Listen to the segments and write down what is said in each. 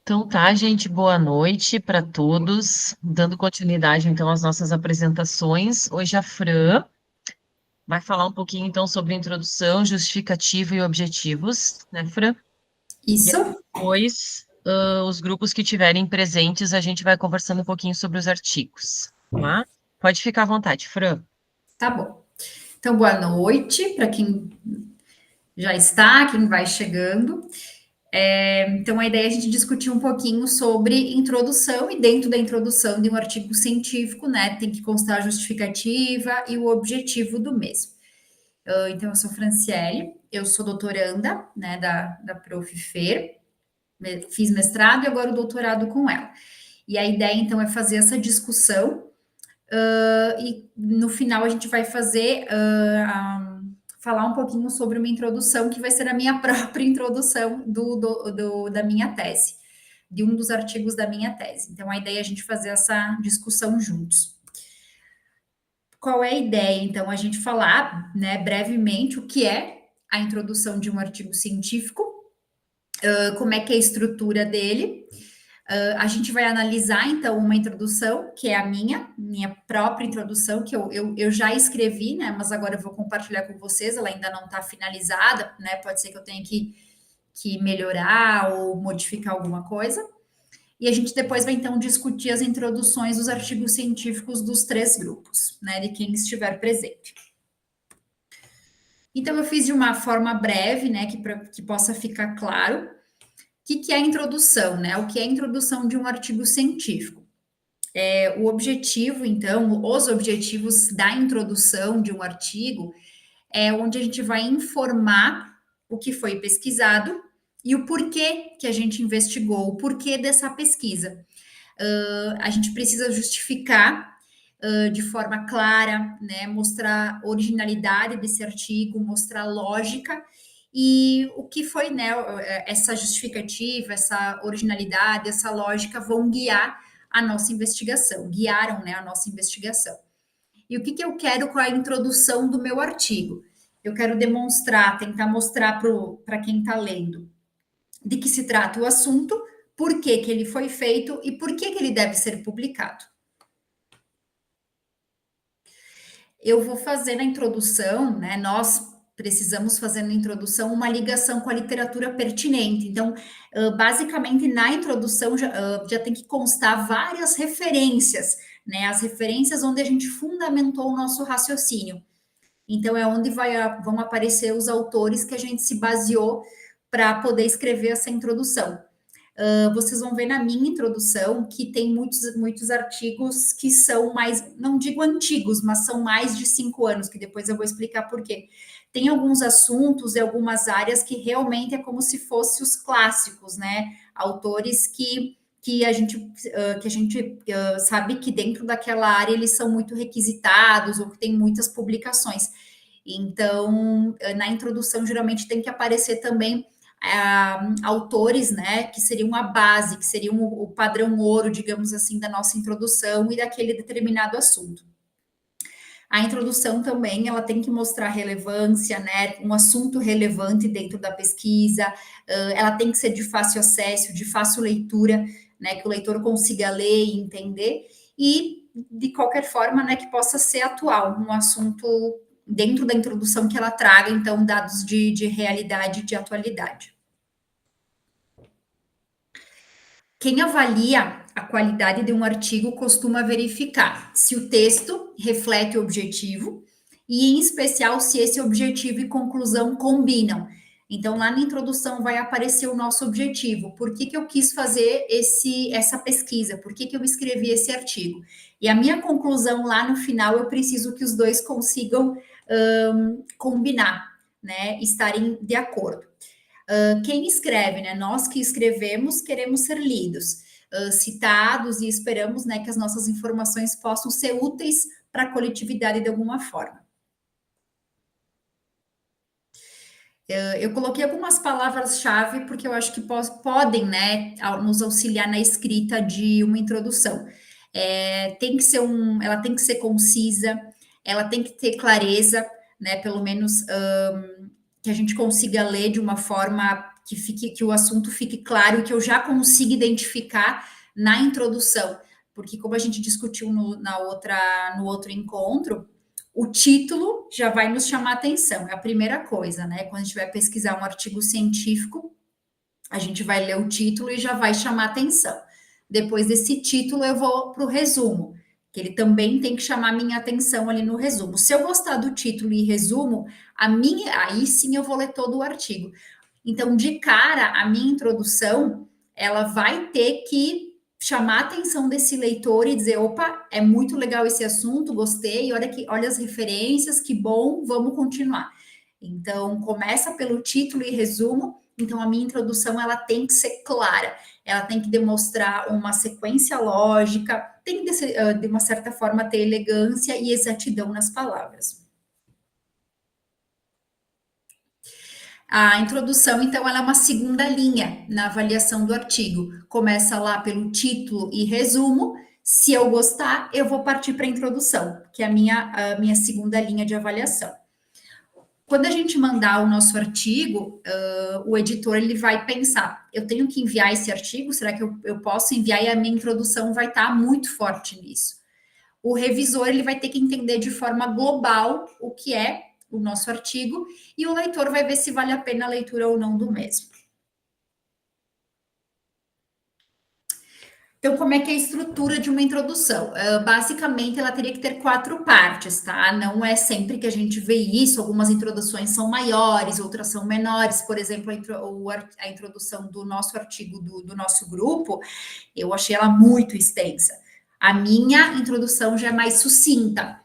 Então tá, gente, boa noite para todos. Dando continuidade então às nossas apresentações. Hoje a Fran vai falar um pouquinho então sobre introdução, justificativa e objetivos, né, Fran? E aí Isso? depois, os grupos que tiverem presentes, a gente vai conversando um pouquinho sobre os artigos, tá? Pode ficar à vontade, Fran. Tá bom. Então, boa noite para quem já está, quem vai chegando. Então, a ideia é a gente discutir um pouquinho sobre introdução e dentro da introdução de um artigo científico, né, tem que constar a justificativa e o objetivo do mesmo. Então, eu sou Franciele, eu sou doutoranda, né, da Prof. Fer, fiz mestrado e agora o doutorado com ela. E a ideia, então, é fazer essa discussão e no final a gente vai fazer falar um pouquinho sobre uma introdução que vai ser a minha própria introdução da minha tese, de um dos artigos da minha tese. Então a ideia é a gente fazer essa discussão juntos. Qual é a ideia? Então, a gente falar, né, brevemente o que é a introdução de um artigo científico, como é que é a estrutura dele. A gente vai analisar, então, uma introdução, que é a minha própria introdução, que eu já escrevi, né? Mas agora eu vou compartilhar com vocês, ela ainda não está finalizada, né? Pode ser que eu tenha que melhorar ou modificar alguma coisa. E a gente depois vai, então, discutir as introduções dos artigos científicos dos três grupos, né? De quem estiver presente. Então, eu fiz de uma forma breve, né? Que possa ficar claro que é a introdução, né? O que é a introdução de um artigo científico? O objetivo, então, os objetivos da introdução de um artigo é onde a gente vai informar o que foi pesquisado e o porquê que a gente investigou, o porquê dessa pesquisa. A gente precisa justificar de forma clara, né, mostrar a originalidade desse artigo, mostrar lógica e o que foi, né, essa justificativa, essa originalidade, essa lógica vão guiar a nossa investigação, guiaram, né, a nossa investigação. E o que eu quero com a introdução do meu artigo? Eu quero demonstrar, tentar mostrar para quem está lendo de que se trata o assunto, por que ele foi feito e por que ele deve ser publicado. Eu vou fazer na introdução, né? Nós precisamos fazer na introdução uma ligação com a literatura pertinente. Então, basicamente, na introdução já tem que constar várias referências, né? As referências onde a gente fundamentou o nosso raciocínio. Então, é onde vão aparecer os autores que a gente se baseou para poder escrever essa introdução. Vocês vão ver na minha introdução que tem muitos artigos que são mais, não digo antigos, mas são mais de 5 anos, que depois eu vou explicar por quê. Tem alguns assuntos e algumas áreas que realmente é como se fossem os clássicos, né? Autores que a gente sabe que dentro daquela área eles são muito requisitados ou que tem muitas publicações. Então, na introdução, geralmente tem que aparecer também autores, né, que seriam a base, que seriam o padrão ouro, digamos assim, da nossa introdução e daquele determinado assunto. A introdução também, ela tem que mostrar relevância, né, um assunto relevante dentro da pesquisa, ela tem que ser de fácil acesso, de fácil leitura, né, que o leitor consiga ler e entender, e de qualquer forma, né, que possa ser atual, um assunto dentro da introdução que ela traga, então, dados de realidade e de atualidade. Quem avalia a qualidade de um artigo costuma verificar se o texto reflete o objetivo e, em especial, se esse objetivo e conclusão combinam. Então, lá na introdução vai aparecer o nosso objetivo. Por que eu quis fazer essa pesquisa? Por que eu escrevi esse artigo? E a minha conclusão lá no final, eu preciso que os dois consigam combinar, né? Estarem de acordo. Quem escreve, né? Nós que escrevemos queremos ser lidos, citados e esperamos, né, que as nossas informações possam ser úteis para a coletividade de alguma forma. Eu coloquei algumas palavras-chave porque eu acho que podem, né, nos auxiliar na escrita de uma introdução. Ela tem que ser concisa, ela tem que ter clareza, né, pelo menos que a gente consiga ler de uma forma que o assunto fique claro e que eu já consiga identificar na introdução, porque como a gente discutiu no outro encontro, o título já vai nos chamar a atenção, é a primeira coisa, né? Quando a gente vai pesquisar um artigo científico, a gente vai ler o título e já vai chamar a atenção. Depois desse título, eu vou para o resumo, que ele também tem que chamar a minha atenção ali no resumo. Se eu gostar do título e resumo, aí sim eu vou ler todo o artigo. Então, de cara, a minha introdução, ela vai ter que chamar a atenção desse leitor e dizer, opa, é muito legal esse assunto, gostei, olha as referências, que bom, vamos continuar. Então, começa pelo título e resumo. Então, a minha introdução, ela tem que ser clara, ela tem que demonstrar uma sequência lógica, tem que, de uma certa forma, ter elegância e exatidão nas palavras. A introdução, então, ela é uma segunda linha na avaliação do artigo. Começa lá pelo título e resumo. Se eu gostar, eu vou partir para a introdução, que é a minha segunda linha de avaliação. Quando a gente mandar o nosso artigo, o editor ele vai pensar: eu tenho que enviar esse artigo? Será que eu posso enviar? E a minha introdução vai estar muito forte nisso. O revisor ele vai ter que entender de forma global o que é o nosso artigo, e o leitor vai ver se vale a pena a leitura ou não do mesmo. Então, como é que é a estrutura de uma introdução? Basicamente, ela teria que ter 4 partes, tá? Não é sempre que a gente vê isso, algumas introduções são maiores, outras são menores. Por exemplo, a introdução do nosso artigo, do nosso grupo, eu achei ela muito extensa. A minha introdução já é mais sucinta.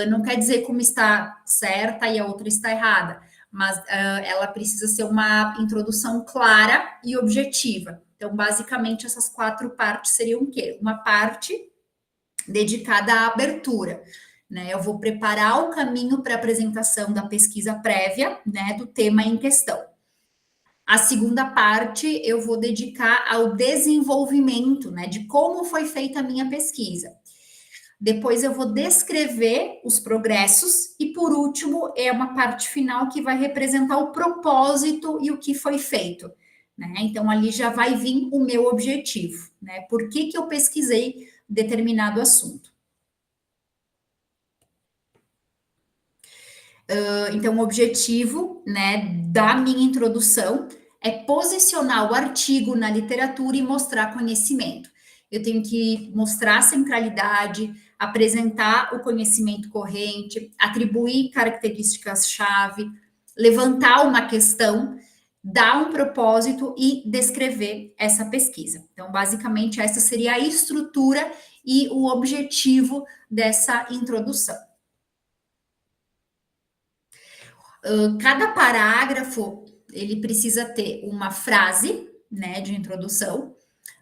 Não quer dizer como está certa e a outra está errada, mas ela precisa ser uma introdução clara e objetiva. Então, basicamente, essas 4 partes seriam o quê? Uma parte dedicada à abertura, né? Eu vou preparar o caminho para a apresentação da pesquisa prévia, né, do tema em questão. A segunda parte eu vou dedicar ao desenvolvimento, né, de como foi feita a minha pesquisa. Depois eu vou descrever os progressos e, por último, é uma parte final que vai representar o propósito e o que foi feito, né? Então, ali já vai vir o meu objetivo, né? Por que eu pesquisei determinado assunto? Então, o objetivo, né, da minha introdução é posicionar o artigo na literatura e mostrar conhecimento. Eu tenho que mostrar a centralidade, apresentar o conhecimento corrente, atribuir características-chave, levantar uma questão, dar um propósito e descrever essa pesquisa. Então, basicamente, essa seria a estrutura e o objetivo dessa introdução. Cada parágrafo, ele precisa ter uma frase, né, de introdução,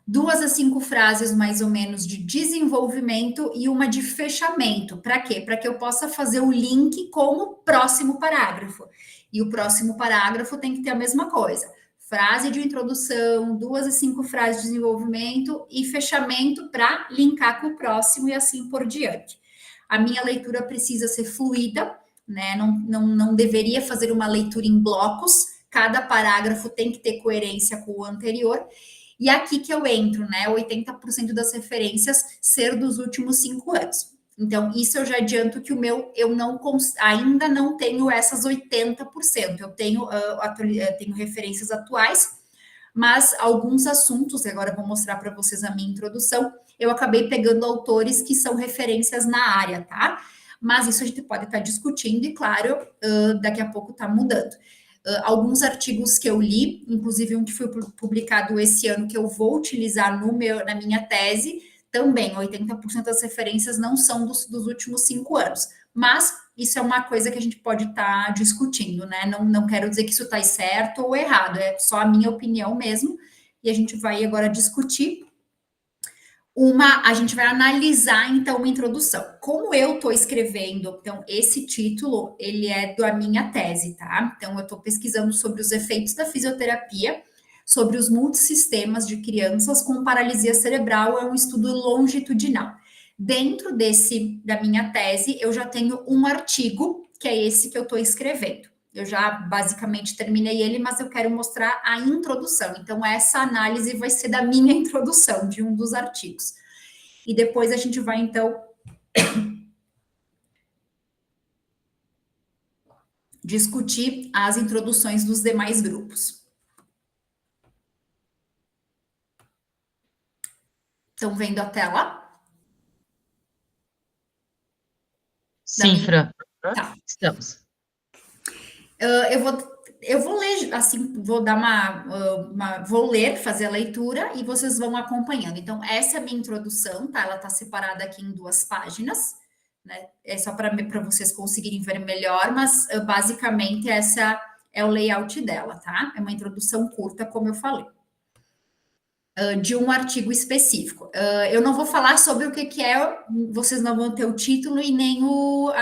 2 a 5 frases mais ou menos de desenvolvimento e uma de fechamento. Para quê? Para que eu possa fazer o link com o próximo parágrafo. E o próximo parágrafo tem que ter a mesma coisa. Frase de introdução, 2 a 5 frases de desenvolvimento e fechamento para linkar com o próximo e assim por diante. A minha leitura precisa ser fluida, né? Não deveria fazer uma leitura em blocos, cada parágrafo tem que ter coerência com o anterior. E aqui que eu entro, né? 80% das referências ser dos últimos 5 anos. Então, isso eu já adianto que o meu, ainda não tenho essas 80%. Eu tenho referências atuais, mas alguns assuntos, agora eu vou mostrar para vocês a minha introdução, eu acabei pegando autores que são referências na área, tá? Mas isso a gente pode estar discutindo e, claro, daqui a pouco está mudando. Alguns artigos que eu li, inclusive um que foi publicado esse ano, que eu vou utilizar na minha tese, também 80% das referências não são dos últimos 5 anos. Mas isso é uma coisa que a gente pode estar discutindo, né? Não quero dizer que isso está certo ou errado, é só a minha opinião mesmo. E a gente vai agora discutir. A gente vai analisar, então, uma introdução. Como eu estou escrevendo, então, esse título, ele é da minha tese, tá? Então, eu estou pesquisando sobre os efeitos da fisioterapia, sobre os multissistemas de crianças com paralisia cerebral, é um estudo longitudinal. Dentro da minha tese, eu já tenho um artigo, que é esse que eu estou escrevendo. eu já basicamente terminei ele, mas eu quero mostrar a introdução. Então, essa análise vai ser da minha introdução, de um dos artigos. E depois a gente vai, então, discutir as introduções dos demais grupos. Estão vendo a tela? Da Sim, minha... Fran. Tá. Estamos. Eu vou ler, assim, vou dar vou ler, fazer a leitura e vocês vão acompanhando. Então, essa é a minha introdução, tá? Ela tá separada aqui em 2 páginas, né? É só para vocês conseguirem ver melhor, mas basicamente essa é o layout dela, tá? É uma introdução curta, como eu falei. De um artigo específico. Eu não vou falar sobre o que é, vocês não vão ter o título e nem o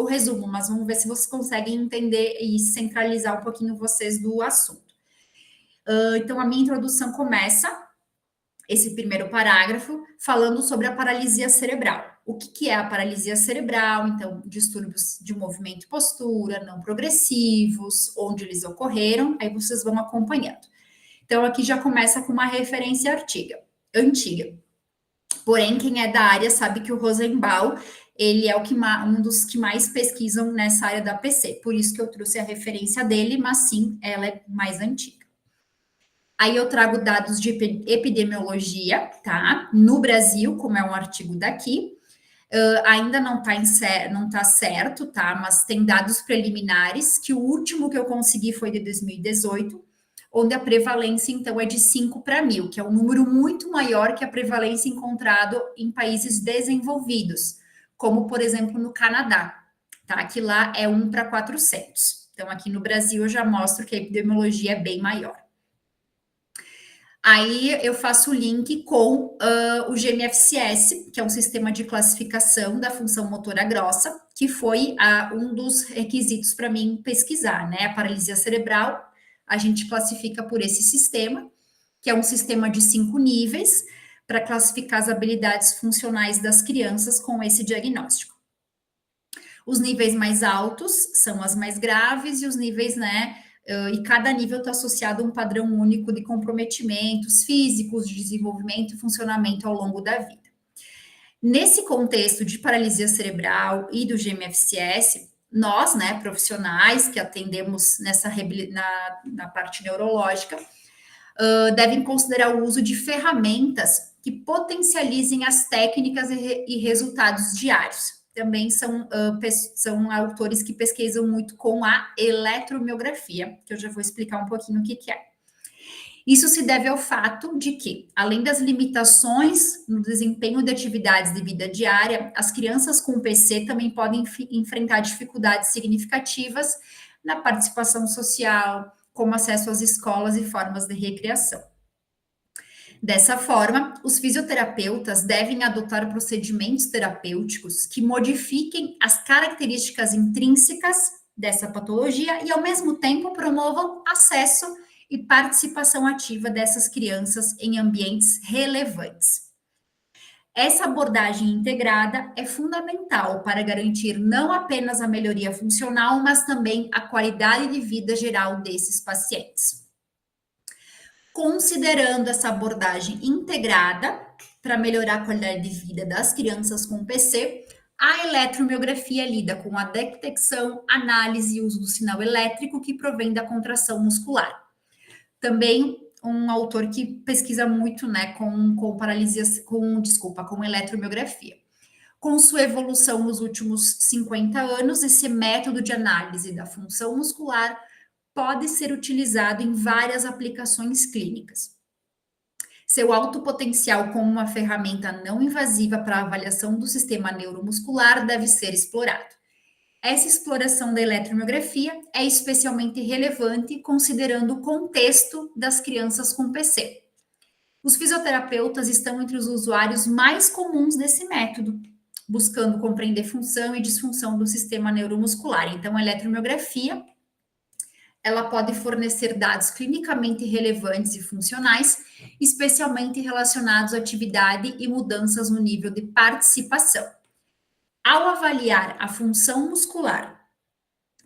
resumo, mas vamos ver se vocês conseguem entender e centralizar um pouquinho vocês do assunto. Então, a minha introdução começa, esse primeiro parágrafo, falando sobre a paralisia cerebral. O que é a paralisia cerebral? Então, distúrbios de movimento e postura, não progressivos, onde eles ocorreram, aí vocês vão acompanhando. Então, aqui já começa com uma referência antiga. Porém, quem é da área sabe que o Rosenbaum, ele é um dos que mais pesquisam nessa área da PC. Por isso que eu trouxe a referência dele, mas sim, ela é mais antiga. Aí eu trago dados de epidemiologia, tá? No Brasil, como é um artigo daqui. Ainda não tá certo, tá? Mas tem dados preliminares, que o último que eu consegui foi de 2018, onde a prevalência, então, é de 5 para 1.000, que é um número muito maior que a prevalência encontrado em países desenvolvidos, como, por exemplo, no Canadá, tá? Que lá é 1 para 400. Então, aqui no Brasil, eu já mostro que a epidemiologia é bem maior. Aí eu faço o link com o GMFCS, que é um sistema de classificação da função motora grossa, que foi um dos requisitos para mim pesquisar, né? A paralisia cerebral, a gente classifica por esse sistema, que é um sistema de 5 níveis, para classificar as habilidades funcionais das crianças com esse diagnóstico. Os níveis mais altos são as mais graves, e os níveis, né? E cada nível está associado a um padrão único de comprometimentos físicos, de desenvolvimento e funcionamento ao longo da vida. Nesse contexto de paralisia cerebral e do GMFCS, nós, né, profissionais que atendemos na parte neurológica, devem considerar o uso de ferramentas que potencializem as técnicas e resultados diários. Também são autores que pesquisam muito com a eletromiografia, que eu já vou explicar um pouquinho o que é. Isso se deve ao fato de que, além das limitações no desempenho de atividades de vida diária, as crianças com PC também podem enfrentar dificuldades significativas na participação social, como acesso às escolas e formas de recreação. Dessa forma, os fisioterapeutas devem adotar procedimentos terapêuticos que modifiquem as características intrínsecas dessa patologia e, ao mesmo tempo, promovam acesso e participação ativa dessas crianças em ambientes relevantes. Essa abordagem integrada é fundamental para garantir não apenas a melhoria funcional, mas também a qualidade de vida geral desses pacientes. Considerando essa abordagem integrada para melhorar a qualidade de vida das crianças com PC, a eletromiografia lida com a detecção, análise e uso do sinal elétrico que provém da contração muscular. Também um autor que pesquisa muito, né, com eletromiografia. Com sua evolução nos últimos 50 anos, esse método de análise da função muscular pode ser utilizado em várias aplicações clínicas. Seu alto potencial como uma ferramenta não invasiva para a avaliação do sistema neuromuscular deve ser explorado. Essa exploração da eletromiografia é especialmente relevante considerando o contexto das crianças com PC. Os fisioterapeutas estão entre os usuários mais comuns desse método, buscando compreender função e disfunção do sistema neuromuscular. Então, a eletromiografia ela pode fornecer dados clinicamente relevantes e funcionais, especialmente relacionados à atividade e mudanças no nível de participação. Ao avaliar a função muscular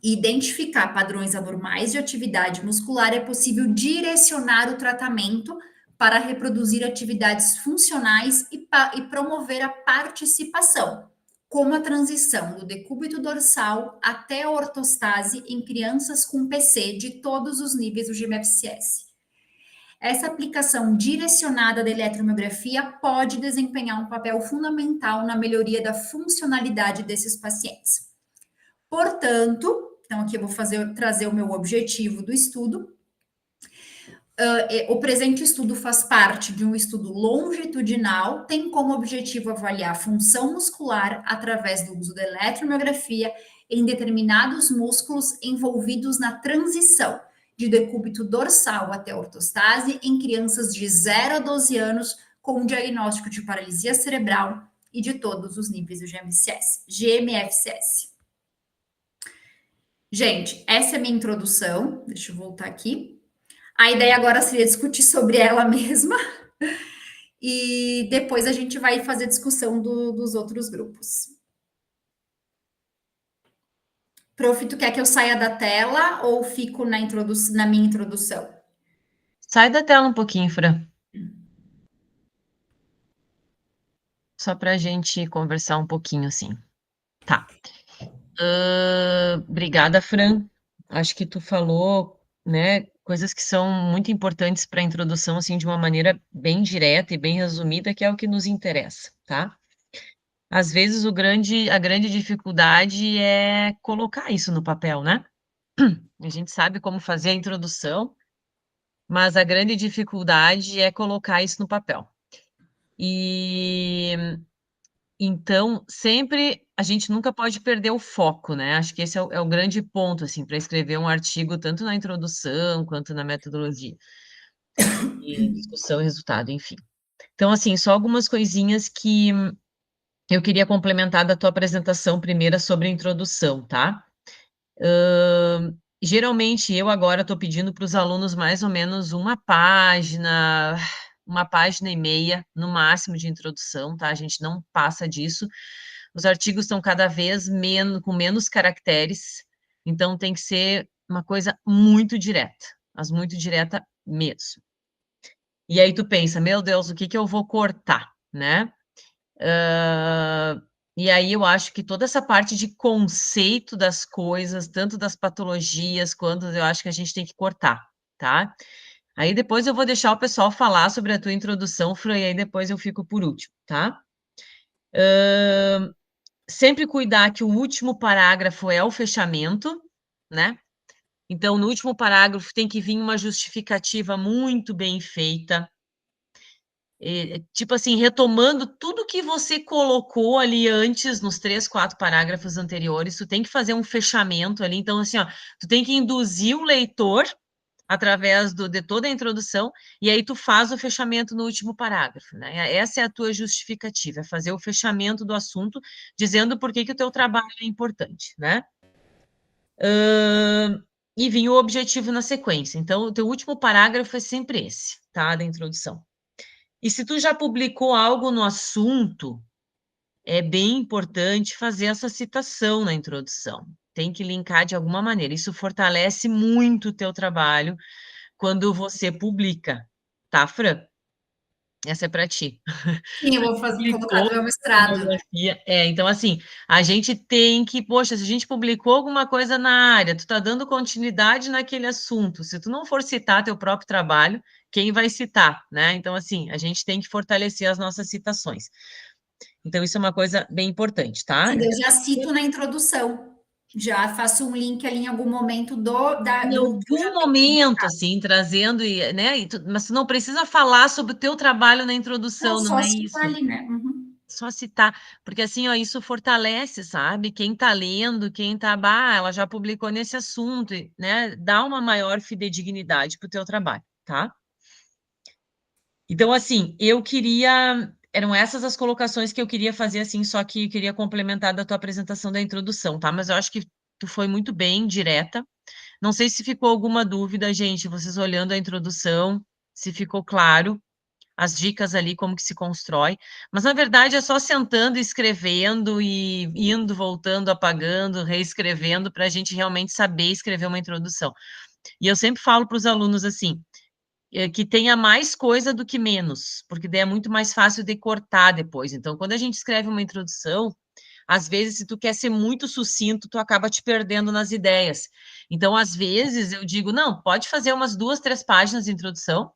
identificar padrões anormais de atividade muscular, é possível direcionar o tratamento para reproduzir atividades funcionais e promover a participação, como a transição do decúbito dorsal até a ortostase em crianças com PC de todos os níveis do GMFCS. Essa aplicação direcionada da eletromiografia pode desempenhar um papel fundamental na melhoria da funcionalidade desses pacientes. Portanto, então aqui eu vou trazer o meu objetivo do estudo. O presente estudo faz parte de um estudo longitudinal, tem como objetivo avaliar a função muscular através do uso da eletromiografia em determinados músculos envolvidos na transição de decúbito dorsal até ortostase em crianças de 0 a 12 anos com diagnóstico de paralisia cerebral e de todos os níveis do GMFCS. Gente, essa é a minha introdução. Deixa eu voltar aqui. A ideia agora seria discutir sobre ela mesma. E depois a gente vai fazer discussão dos outros grupos. Prof, tu quer que eu saia da tela ou fico na minha introdução? Sai da tela um pouquinho, Fran. Só para a gente conversar um pouquinho, assim. Tá. Obrigada, Fran. Acho que tu falou, né, coisas que são muito importantes para a introdução, assim, de uma maneira bem direta e bem resumida, que é o que nos interessa, tá? Às vezes a grande dificuldade é colocar isso no papel, né? A gente sabe como fazer a introdução, mas a grande dificuldade é colocar isso no papel. E então, sempre a gente nunca pode perder o foco, né? Acho que esse é o grande ponto, assim, para escrever um artigo, tanto na introdução quanto na metodologia, e discussão e resultado, enfim. Então, assim, só algumas coisinhas que eu queria complementar da tua apresentação primeira sobre a introdução, tá? Geralmente, eu agora estou pedindo para os alunos mais ou menos uma página e meia, no máximo, de introdução, tá? A gente não passa disso. Os artigos estão cada vez com menos caracteres, então tem que ser uma coisa muito direta, mas muito direta mesmo. E aí tu pensa, meu Deus, o que que eu vou cortar, né? E aí eu acho que toda essa parte de conceito das coisas, tanto das patologias, quanto eu acho que a gente tem que cortar, tá? Aí depois eu vou deixar o pessoal falar sobre a tua introdução, Fran, e aí depois eu fico por último, tá? Sempre cuidar que o último parágrafo é o fechamento, né? Então, no último parágrafo tem que vir uma justificativa muito bem feita, tipo assim, retomando tudo que você colocou ali antes, nos 3, 4 parágrafos anteriores, tu tem que fazer um fechamento ali, então assim, ó, tu tem que induzir o leitor através de toda a introdução, e aí tu faz o fechamento no último parágrafo, né? Essa é a tua justificativa, é fazer o fechamento do assunto, dizendo por que que o teu trabalho é importante, né? E vir o objetivo na sequência. Então, o teu último parágrafo é sempre esse, tá? Da introdução. E se tu já publicou algo no assunto, é bem importante fazer essa citação na introdução. Tem que linkar de alguma maneira. Isso fortalece muito o teu trabalho quando você publica, tá, Fran? Essa é para ti. Sim, eu vou colocar Publicou no meu mestrado. monografia. Então assim, a gente tem que, poxa, se a gente publicou alguma coisa na área, tu tá dando continuidade naquele assunto. Se tu não for citar teu próprio trabalho, quem vai citar, né? Então assim, a gente tem que fortalecer as nossas citações. Então isso é uma coisa bem importante, tá? Sim, eu já cito na introdução. Já faço um link ali em algum momento Em do que eu já algum tenho momento, publicado. assim, trazendo, né? Mas tu não precisa falar sobre o teu trabalho na Não, introdução, não só é citar isso. ali, né? Uhum. Só citar, porque assim, ó, isso fortalece, sabe? Quem tá lendo, quem tá, bah, ela já publicou nesse assunto, né? Dá uma maior fidedignidade pro teu trabalho, tá? Então, assim, eram essas as colocações que eu queria fazer, assim, só que eu queria complementar da tua apresentação da introdução, tá? Mas eu acho que tu foi muito bem, direta. Não sei se ficou alguma dúvida, gente, vocês olhando a introdução, se ficou claro. as dicas ali, como que se constrói, mas na verdade é só sentando, escrevendo e indo, voltando, apagando, reescrevendo, para a gente realmente saber escrever uma introdução. E eu sempre falo para os alunos assim, que tenha mais coisa do que menos, porque daí é muito mais fácil de cortar depois. Então, quando a gente escreve uma introdução, às vezes, se tu quer ser muito sucinto, tu acaba te perdendo nas ideias. Então, às vezes, eu digo, não, pode fazer umas 2, 3 páginas de introdução,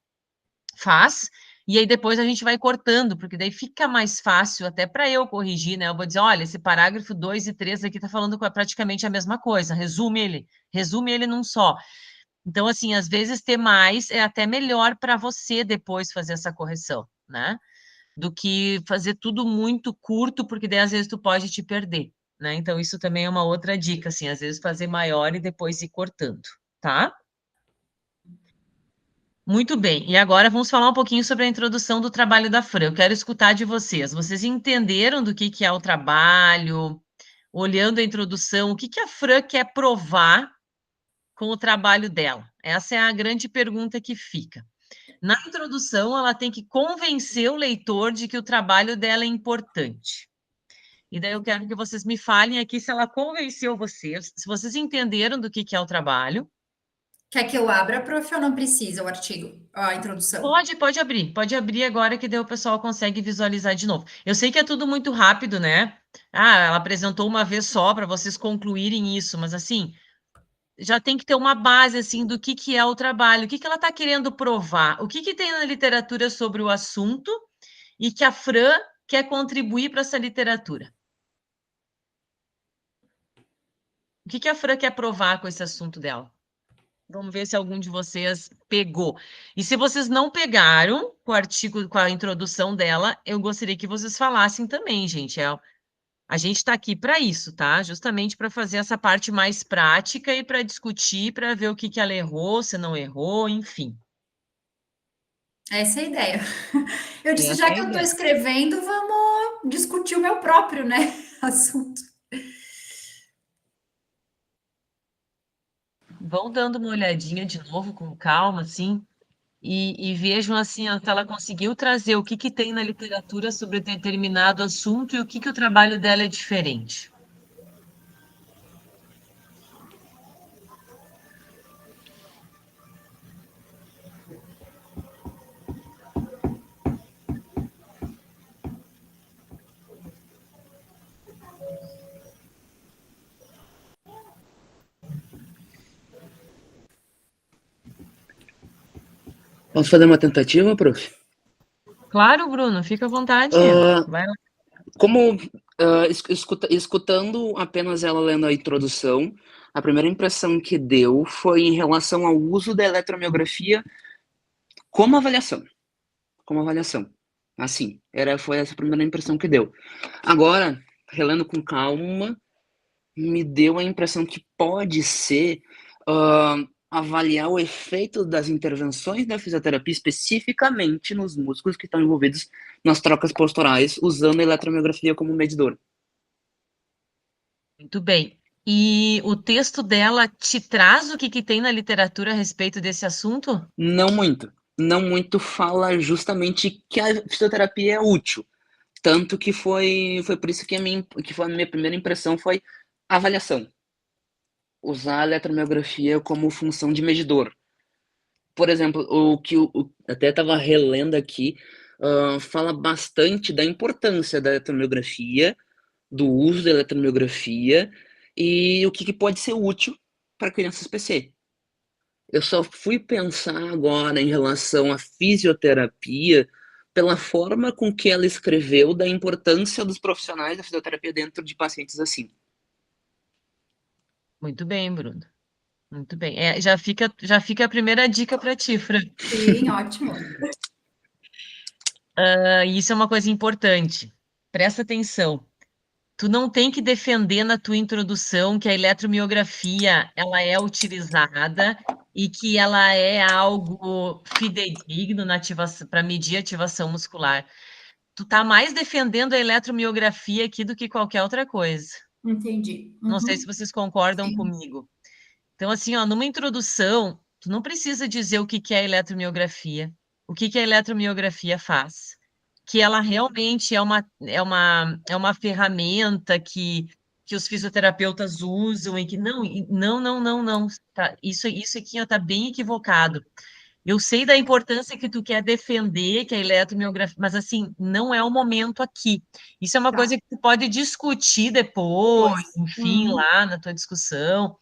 faz, e aí depois a gente vai cortando, porque daí fica mais fácil até para eu corrigir, né? Eu vou dizer, olha, esse parágrafo 2 e 3 aqui tá falando praticamente a mesma coisa, resume ele num só. Então, assim, às vezes ter mais é até melhor para você depois fazer essa correção, né? Do que fazer tudo muito curto, porque daí às vezes tu pode te perder, né? Então, isso também é uma outra dica, assim, às vezes fazer maior e depois ir cortando, tá? Muito bem, e agora vamos falar um pouquinho sobre a introdução do trabalho da Fran. Eu quero escutar de vocês. Vocês entenderam do que é o trabalho? Olhando a introdução, o que que a Fran quer provar com o trabalho dela? Essa é a grande pergunta que fica. Na introdução, ela tem que convencer o leitor de que o trabalho dela é importante. E daí eu quero que vocês me falem aqui se ela convenceu vocês, se vocês entenderam do que é o trabalho. Quer que eu abra, prof, ou não precisa o artigo, a introdução? Pode abrir agora que daí o pessoal consegue visualizar de novo. Eu sei que é tudo muito rápido, né? Ah, ela apresentou uma vez só para vocês concluírem isso, mas assim, já tem que ter uma base assim do que é o trabalho, o que ela está querendo provar, o que tem na literatura sobre o assunto e que a Fran quer contribuir para essa literatura. O que a Fran quer provar com esse assunto dela? Vamos ver se algum de vocês pegou. E se vocês não pegaram com o artigo, com a introdução dela, eu gostaria que vocês falassem também, gente. A gente está aqui para isso, tá? Justamente para fazer essa parte mais prática e para discutir, para ver o que ela errou, se não errou, enfim. Essa é a ideia. Eu disse, Essa já é a que eu estou ideia. escrevendo, vamos discutir o meu próprio, né, assunto. Vão dando uma olhadinha de novo com calma, assim, e vejam assim, ó, se ela conseguiu trazer o que tem na literatura sobre determinado assunto e o que o trabalho dela é diferente. Posso fazer uma tentativa, prof? Claro, Bruno, fica à vontade. Uh, Vai lá. como escutando apenas ela lendo a introdução, a primeira impressão que deu foi em relação ao uso da eletromiografia como avaliação. Como avaliação. Assim, foi essa a primeira impressão que deu. Agora, relendo com calma, me deu a impressão que pode ser avaliar o efeito das intervenções da fisioterapia especificamente nos músculos que estão envolvidos nas trocas posturais, usando a eletromiografia como medidor. Muito bem. E o texto dela te traz o que tem na literatura a respeito desse assunto? Não muito. Não muito fala justamente que a fisioterapia é útil. Tanto que foi por isso que a minha primeira impressão foi a avaliação. Usar a eletromiografia como função de medidor. Por exemplo, o que até estava relendo aqui, fala bastante da importância da eletromiografia, do uso da eletromiografia e o que pode ser útil para crianças PC. Eu só fui pensar agora em relação à fisioterapia pela forma com que ela escreveu da importância dos profissionais da fisioterapia dentro de pacientes assim. Muito bem, Bruno. Muito bem. Já fica a primeira dica para ti, Fran. Sim, ótimo. E isso é uma coisa importante. Presta atenção. Tu não tem que defender na tua introdução que a eletromiografia ela é utilizada e que ela é algo fidedigno para medir a ativação muscular. Tu tá mais defendendo a eletromiografia aqui do que qualquer outra coisa. Entendi. Não sei se Uhum. vocês concordam Sim. comigo. Então, assim, ó, numa introdução, tu não precisa dizer o que é eletromiografia. o que que a eletromiografia faz? Que ela realmente é uma ferramenta que os fisioterapeutas usam e que não, tá, isso aqui está bem equivocado. Eu sei da importância que tu quer defender, que a eletromiografia, mas assim, não é o momento aqui. Isso é uma coisa Tá. que tu pode discutir depois, Pois. enfim, lá na tua discussão,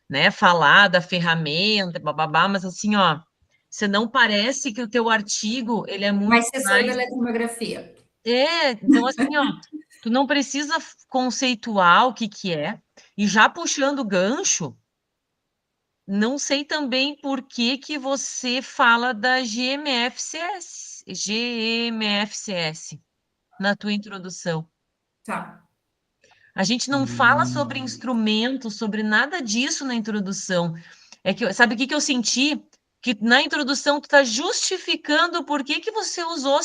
né? Falar da ferramenta, bababá, mas assim, ó, você não parece que o teu artigo, ele é muito Mas você saiu da mais... eletromiografia. Então assim, ó, tu não precisa conceituar o que que é, e já puxando o gancho, não sei também por que que você fala da GMFCS na tua introdução. Tá. A gente não fala sobre instrumentos, sobre nada disso na introdução. É que, sabe o que que eu senti? Que na introdução tu está justificando por que que você usou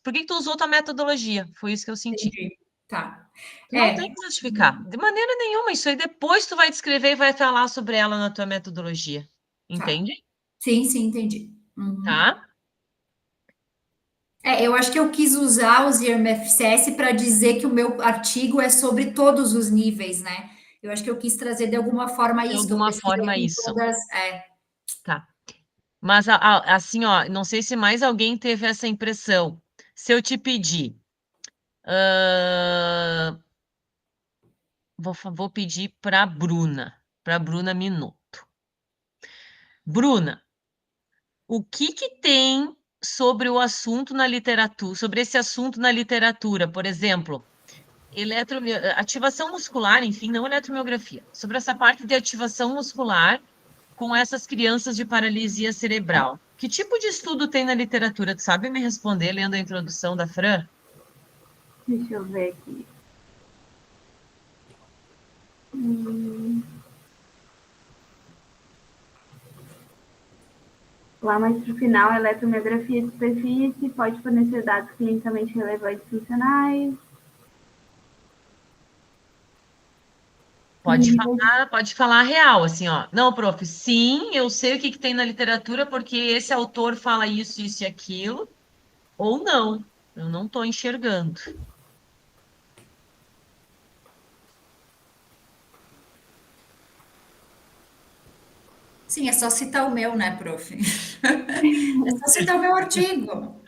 por que que tu usou tua metodologia. Foi isso que eu senti. Entendi. Tá. Tu não tem que justificar, de maneira nenhuma. Isso aí depois tu vai descrever e vai falar sobre ela na tua metodologia. Tá. Entende? Sim, sim, entendi. Uhum. Tá? Eu acho que eu quis usar os IRMFCS para dizer que o meu artigo é sobre todos os níveis, né? Eu acho que eu quis trazer de alguma forma De isso, que eu alguma pesquisei forma em isso. todas. Tá. Mas assim, ó, não sei se mais alguém teve essa impressão. Se eu te pedir, ah, vou pedir para Bruna Minuto. Bruna, o que que tem sobre o assunto na literatura, sobre esse assunto na literatura, por exemplo, ativação muscular, enfim, não eletromiografia, sobre essa parte de ativação muscular com essas crianças de paralisia cerebral. Que tipo de estudo tem na literatura? Tu sabe me responder lendo a introdução da Fran? Deixa eu ver aqui. Lá mais para o final, a eletromiografia de superfície pode fornecer dados clinicamente relevantes funcionais. Pode falar a real, assim, ó. Não, prof, sim, eu sei o que que tem na literatura porque esse autor fala isso e aquilo, ou não, eu não estou enxergando. Sim, é só citar o meu, né, prof? É só citar o meu artigo.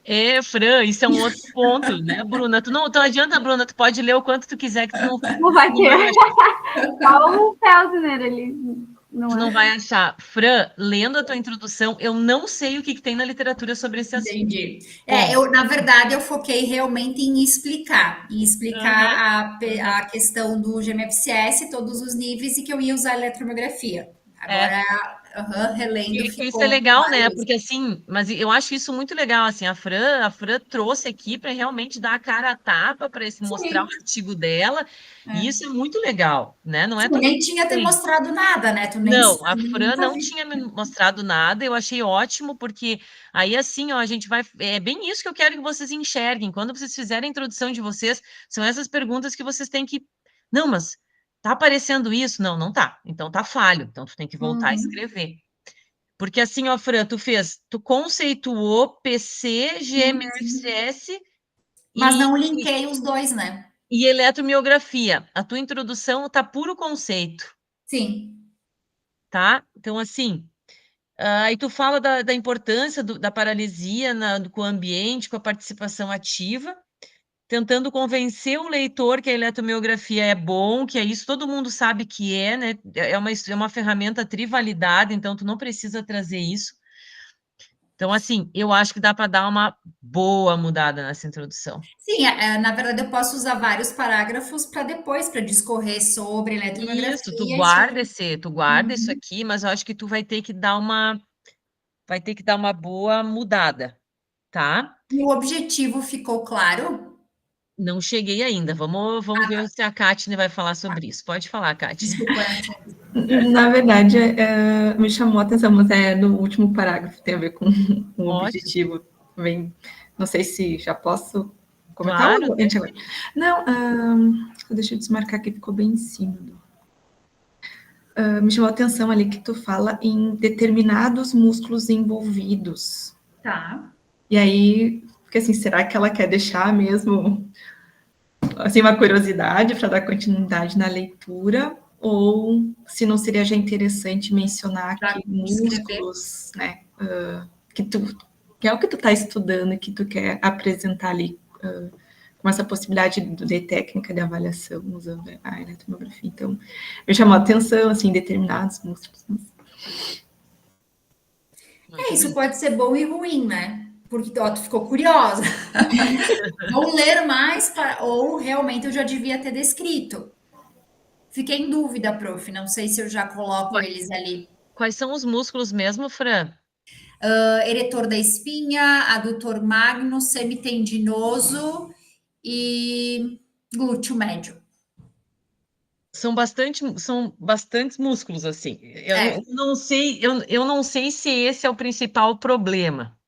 É, Fran, isso é um outro ponto, né, Bruna? Tu não adianta, Bruna, tu pode ler o quanto tu quiser que Não vai tu não ter. vai achar. Só o Felsner ali, Tu não não é? vai achar. Fran, lendo a tua introdução, eu não sei o que que tem na literatura sobre esse assunto. Entendi. Ponto. Na verdade, eu foquei realmente em explicar Aham, aham. a questão do GMFCS, todos os níveis, e que eu ia usar a eletromiografia. É, Agora, relendo, isso é ficou legal, né? mais. Porque assim, mas eu acho isso muito legal, assim, a Fran trouxe aqui para realmente dar a cara a tapa para esse mostrar o Sim, artigo dela, e é. isso é muito legal, né? Não é Tu todo nem mundo que tinha te tem. mostrado nada, né? Tu nem Não, a Fran nunca não vi. tinha me mostrado nada, eu achei ótimo, porque aí assim, ó, a gente vai. É bem isso que eu quero que vocês enxerguem. Quando vocês fizerem a introdução de vocês, são essas perguntas que vocês têm que. Não, mas tá aparecendo isso? Não, não tá. Então tá falho. Então tu tem que voltar a Uhum. escrever. Porque assim, ó, Fran, tu conceituou PC, Sim, sim. GMFCS Mas e, não linkei os dois, né? e eletromiografia. A tua introdução tá puro conceito, Sim. tá? Então, assim. Aí tu fala da importância da paralisia com o ambiente, com a participação ativa, tentando convencer o leitor que a eletromiografia é bom, que é isso, todo mundo sabe que é, né? É uma ferramenta trivalidada, então tu não precisa trazer isso. Então, assim, eu acho que dá para dar uma boa mudada nessa introdução. Sim, na verdade eu posso usar vários parágrafos para depois, para discorrer sobre Isso, tu eletromiografia. guarda isso aqui, mas eu acho que tu vai ter que dar uma boa mudada, tá? E o objetivo ficou claro? Não cheguei ainda. Vamos Ah, ver tá. se a Katine vai falar sobre isso. Pode falar, Katine. Desculpa. Na verdade, me chamou a atenção, mas é no último parágrafo, tem a ver com o Ótimo, objetivo. Também, não sei se já posso comentar claro. ou a gente agora. Não, deixa eu desmarcar aqui, ficou bem em cima. me chamou a atenção ali que tu fala em determinados músculos envolvidos. Tá. E aí, porque assim, será que ela quer deixar mesmo assim uma curiosidade para dar continuidade na leitura? Ou se não seria já interessante mencionar Pra que escrever. músculos, né, que é o que tu está estudando e que tu quer apresentar ali com essa possibilidade de técnica de avaliação usando a eletromiografia. Então, me chamou a atenção, assim, determinados músculos. Isso pode ser bom e ruim, né? Porque ó, tu ficou curiosa. Vou ler mais, ou realmente eu já devia ter descrito. Fiquei em dúvida, prof. Não sei se eu já coloco eles ali. Quais são os músculos mesmo, Fran? Eretor da espinha, adutor magno, semitendinoso e glúteo médio. São bastantes músculos, assim. Eu É. eu não sei se esse é o principal problema.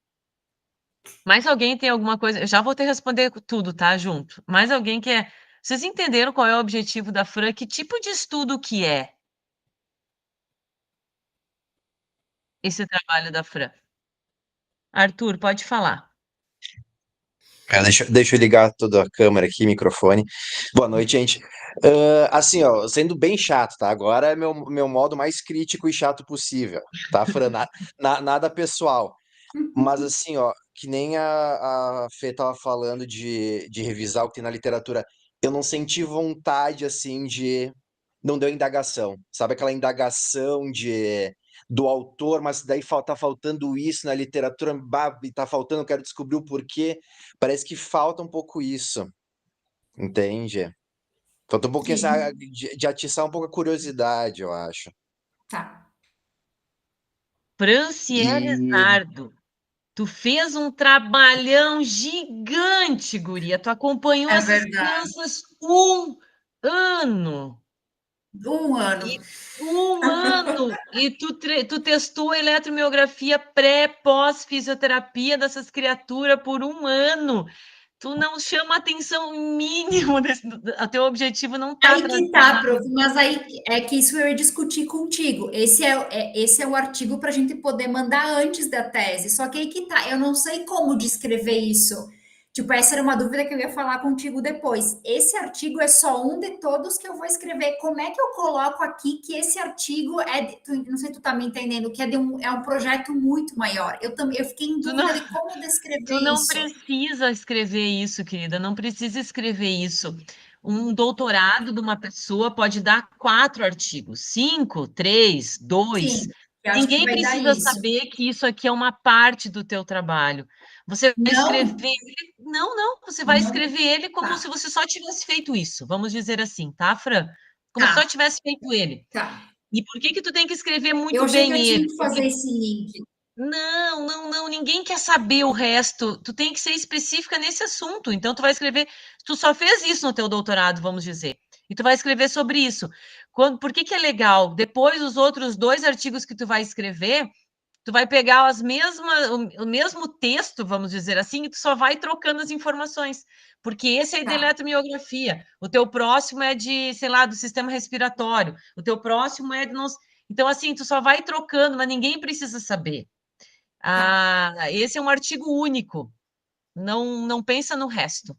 Mas alguém tem alguma coisa. Eu já vou te responder tudo, tá? Junto. Mas alguém quer. Vocês entenderam qual é o objetivo da Fran? Que tipo de estudo que é esse trabalho da Fran? Arthur, pode falar. Deixa eu ligar toda a câmera aqui, microfone. Boa noite, gente. Assim, ó, sendo bem chato, tá? Agora é meu modo mais crítico e chato possível, tá, Fran? Nada pessoal. Mas assim, ó, que nem a Fê tava falando de revisar o que tem na literatura, eu não senti vontade, assim, de... Não deu indagação. Sabe aquela indagação do autor, mas daí tá faltando isso na literatura, e tá faltando, eu quero descobrir o porquê. Parece que falta um pouco isso, entende? Falta um pouquinho Sim. de atiçar um pouco a curiosidade, eu acho. Tá. Franciele E Zardo, tu fez um trabalhão gigante, guria. Tu acompanhou É essas verdade. crianças um ano. Um ano. E um ano! E tu testou a eletromiografia pré, pós fisioterapia dessas criaturas por um ano. Tu não chama atenção mínimo o teu objetivo não está Aí que tá, prof, traduzido. mas aí é que isso eu ia discutir contigo. Esse é o artigo para a gente poder mandar antes da tese. Só que aí que tá, eu não sei como descrever isso. Tipo, essa era uma dúvida que eu ia falar contigo depois. Esse artigo é só um de todos que eu vou escrever. Como é que eu coloco aqui que esse artigo não sei se tu tá me entendendo, que é um projeto muito maior. Eu fiquei em Tu não, dúvida de como descrever tu não isso. precisa escrever isso, querida, não precisa escrever isso. Um doutorado de uma pessoa pode dar 4 artigos, 5, 3, 2. Sim, eu acho que Ninguém vai dar precisa isso. saber que isso aqui é uma parte do teu trabalho. Você vai escrever Não? ele, não, você vai Não? escrever ele como se Tá, você só tivesse feito isso, vamos dizer assim, tá, Fran? Como se só tá, tivesse feito ele. tá. E por que que tu tem que escrever Eu muito achei que bem eu tinha ele? que Porque fazer esse link. não, ninguém quer saber o resto. Tu tem que ser específica nesse assunto. Então, tu vai escrever. Tu só fez isso no teu doutorado, vamos dizer. E tu vai escrever sobre isso. Por que que é legal? Depois, os outros 2 artigos que tu vai escrever, tu vai pegar o mesmo texto, vamos dizer assim, e tu só vai trocando as informações. Porque esse é de Tá, eletromiografia. O teu próximo é de, sei lá, do sistema respiratório. O teu próximo é de... Então, assim, tu só vai trocando, mas ninguém precisa saber. tá, Esse é um artigo único. Não pensa no resto,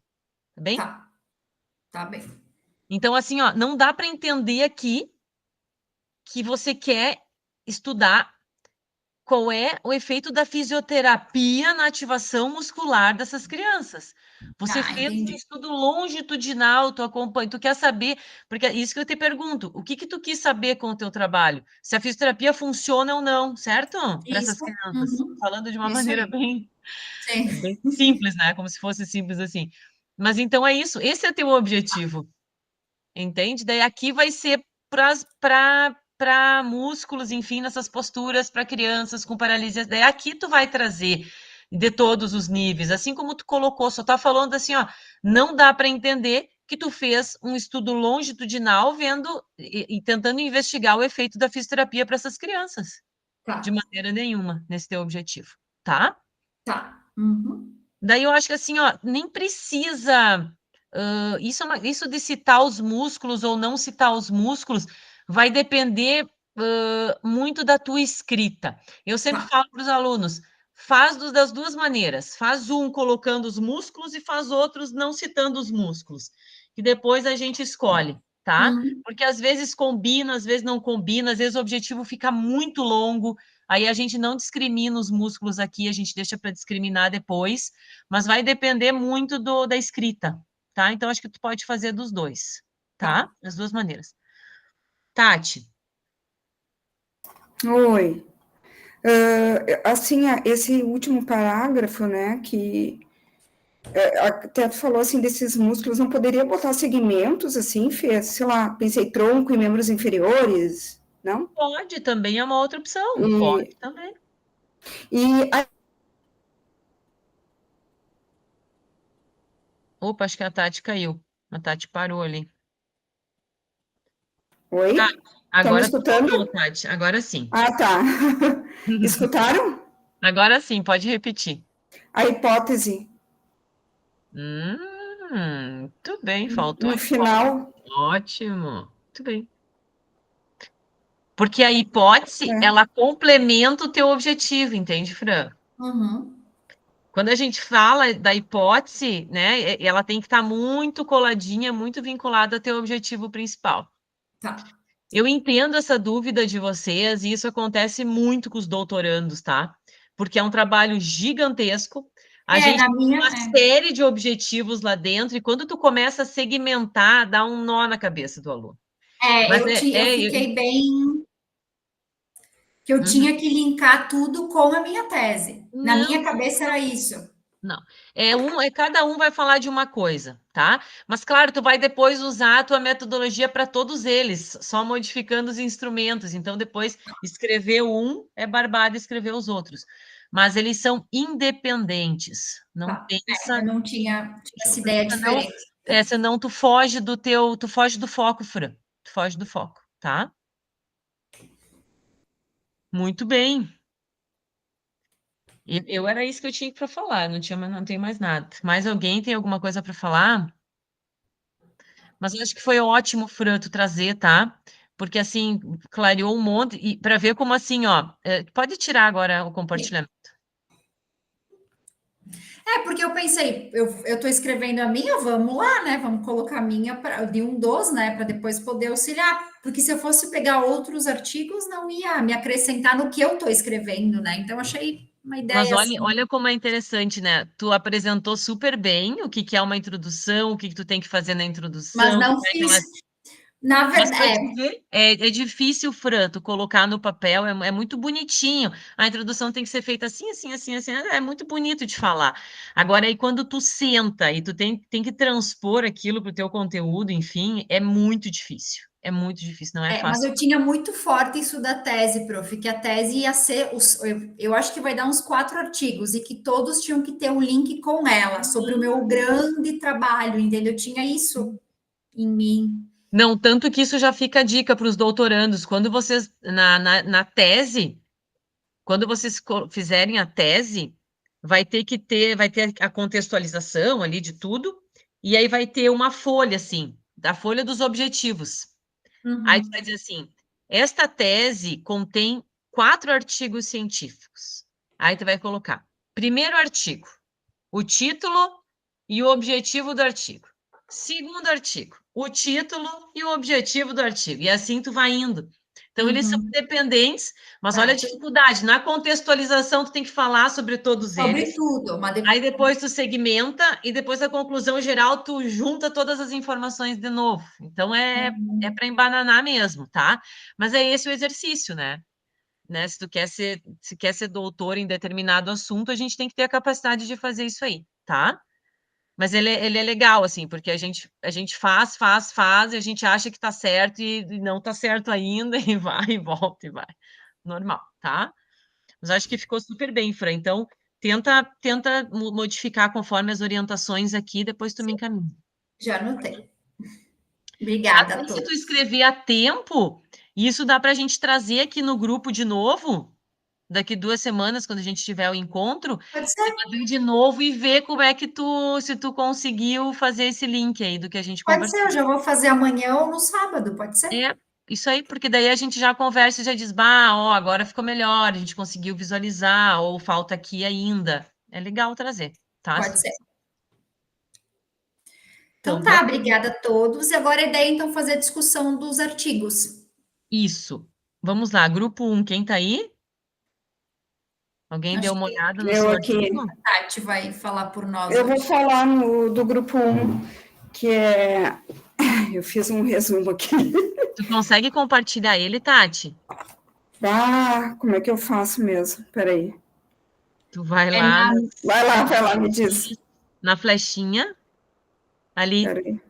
tá bem? tá, tá bem. Então, assim, ó, não dá para entender aqui que você quer estudar qual é o efeito da fisioterapia na ativação muscular dessas crianças. Você Tá, fez um entendi. estudo longitudinal, tu acompanha, tu quer saber, porque é isso que eu te pergunto, o que que tu quis saber com o teu trabalho? Se a fisioterapia funciona ou não, certo? Para essas Isso, crianças. uhum, Falando de uma isso maneira aí. bem Sim, bem simples, né? Como se fosse simples assim. Mas então é isso, esse é teu objetivo, entende? Daí aqui vai ser para músculos, enfim, nessas posturas para crianças com paralisia. Daí aqui tu vai trazer de todos os níveis, assim como tu colocou, só tá falando assim, ó, não dá para entender que tu fez um estudo longitudinal vendo e tentando investigar o efeito da fisioterapia para essas crianças. De tá, maneira nenhuma nesse teu objetivo, tá? tá. Uhum, Daí eu acho que assim, ó, nem precisa. Isso de citar os músculos ou não citar os músculos vai depender muito da tua escrita. Eu sempre Tá. falo para os alunos, faz das duas maneiras, faz um colocando os músculos e faz outros não citando os músculos, que depois a gente escolhe, tá? Porque às vezes combina, às vezes não combina, às vezes o objetivo fica muito longo, aí a gente não discrimina os músculos aqui, a gente deixa para discriminar depois, mas vai depender muito da escrita, tá? Então, acho que tu pode fazer dos dois, tá? Das duas maneiras. Tati. Oi. Assim, esse último parágrafo, né, que até tu falou, assim, desses músculos, não poderia botar segmentos, assim, Fê? Sei lá, pensei tronco e membros inferiores, não? Pode, também é uma outra opção. E, Pode também. e Opa, acho que a Tati caiu. A Tati parou ali. Oi? Tá, Estão me agora tu escutando? voltou, Tati. Agora sim. Ah, tá. Escutaram? Agora sim, pode repetir. A hipótese Muito bem, faltou a no hipótese. final. Ótimo. Muito bem. Porque a hipótese, É. ela complementa o teu objetivo, entende, Fran? Quando a gente fala da hipótese, né, ela tem que estar muito coladinha, muito vinculada ao teu objetivo principal. Tá. Eu entendo essa dúvida de vocês, e isso acontece muito com os doutorandos, tá? Porque é um trabalho gigantesco. A gente Na tem minha. uma série de objetivos lá dentro, e quando tu começa a segmentar, dá um nó na cabeça do aluno. Mas Eu fiquei bem. Que eu tinha que linkar tudo com a minha tese. Na minha cabeça era isso. Não. Cada um vai falar de uma coisa, tá? Mas, claro, tu vai depois usar a tua metodologia para todos eles, só modificando os instrumentos. Então, depois, escrever um é barbado escrever os outros. Mas eles são independentes. Não Tá. pensa. Eu não tinha essa ideia Senão, diferente. senão tu foge do foco, Fran. Tu foge do foco, tá? Muito bem. Eu era isso que eu tinha para falar, não tem mais nada. Mais alguém tem alguma coisa para falar? Mas eu acho que foi ótimo, Fran, tu trazer, tá? Porque assim, clareou um monte, e para ver como assim, ó, pode tirar agora o compartilhamento. Porque eu pensei, eu estou escrevendo a minha, vamos lá, né? Vamos colocar a minha de um dos, né? Para depois poder auxiliar. Porque se eu fosse pegar outros artigos, não ia me acrescentar no que eu estou escrevendo, né? Então, achei uma Mas ideia assim. olha como é interessante, né? Tu apresentou super bem o que que é uma introdução, o que que tu tem que fazer na Mas introdução, não como é que fiz. ela. Na Mas para verdade, te ver, é difícil, Fran, tu colocar no papel, é muito bonitinho. A introdução tem que ser feita assim, assim, assim, assim, é muito bonito de falar. Agora, aí quando tu senta e tu tem que transpor aquilo para o teu conteúdo, enfim, é muito difícil. É muito difícil, não é mas fácil. eu tinha muito forte isso da tese, prof, que a tese ia ser, eu acho que vai dar uns 4 artigos, e que todos tinham que ter um link com ela, sobre o meu grande trabalho, entendeu? Eu tinha isso em mim. Não, tanto que isso já fica a dica para os doutorandos. Quando vocês, na tese, quando vocês fizerem a tese, vai ter a contextualização ali de tudo, e aí vai ter uma folha, assim, da folha dos objetivos. Aí tu vai dizer assim, esta tese contém 4 artigos científicos. Aí tu vai colocar, primeiro artigo, o título e o objetivo do artigo. Segundo artigo, o título e o objetivo do artigo. E assim tu vai indo. Então, eles são independentes, mas olha a dificuldade. Na contextualização, tu tem que falar sobre todos Sobre eles. tudo, Aí depois tu segmenta e depois a conclusão geral tu junta todas as informações de novo. Então para embananar mesmo, tá? Mas é esse o exercício, né? Se tu quer ser doutor em determinado assunto, a gente tem que ter a capacidade de fazer isso aí, tá? Mas ele é legal, assim, porque a gente faz, e a gente acha que tá certo e não tá certo ainda, e vai, e volta, e vai. Normal, tá? Mas acho que ficou super bem, Fran. Então, tenta modificar conforme as orientações aqui, depois tu me encaminha. Já anotei. Obrigada a Até se tu todos. escrever a tempo, isso dá para a gente trazer aqui no grupo de novo, daqui 2 semanas, quando a gente tiver o encontro, Pode ser? abrir de novo e ver como é que se tu conseguiu fazer esse link aí do que a gente Pode ser, conversou. eu já vou fazer amanhã ou no sábado, pode ser? Isso aí, porque daí a gente já conversa e já diz, bah, ó, agora ficou melhor, a gente conseguiu visualizar, ou falta aqui ainda. É legal trazer, tá? Pode ser. Então, Então tá, obrigada a todos. E agora a ideia, então, fazer a discussão dos artigos. isso. Vamos lá, grupo 1, quem tá aí? Alguém Acho deu uma que olhada no eu seu aqui. artigo? a Tati vai falar por nós Eu vou hoje. falar do grupo 1, que é... Eu fiz um resumo aqui. Tu consegue compartilhar ele, Tati? Ah, como é que eu faço mesmo? Peraí. Tu vai É lá Vai lá, me diz. na flechinha, ali, Peraí.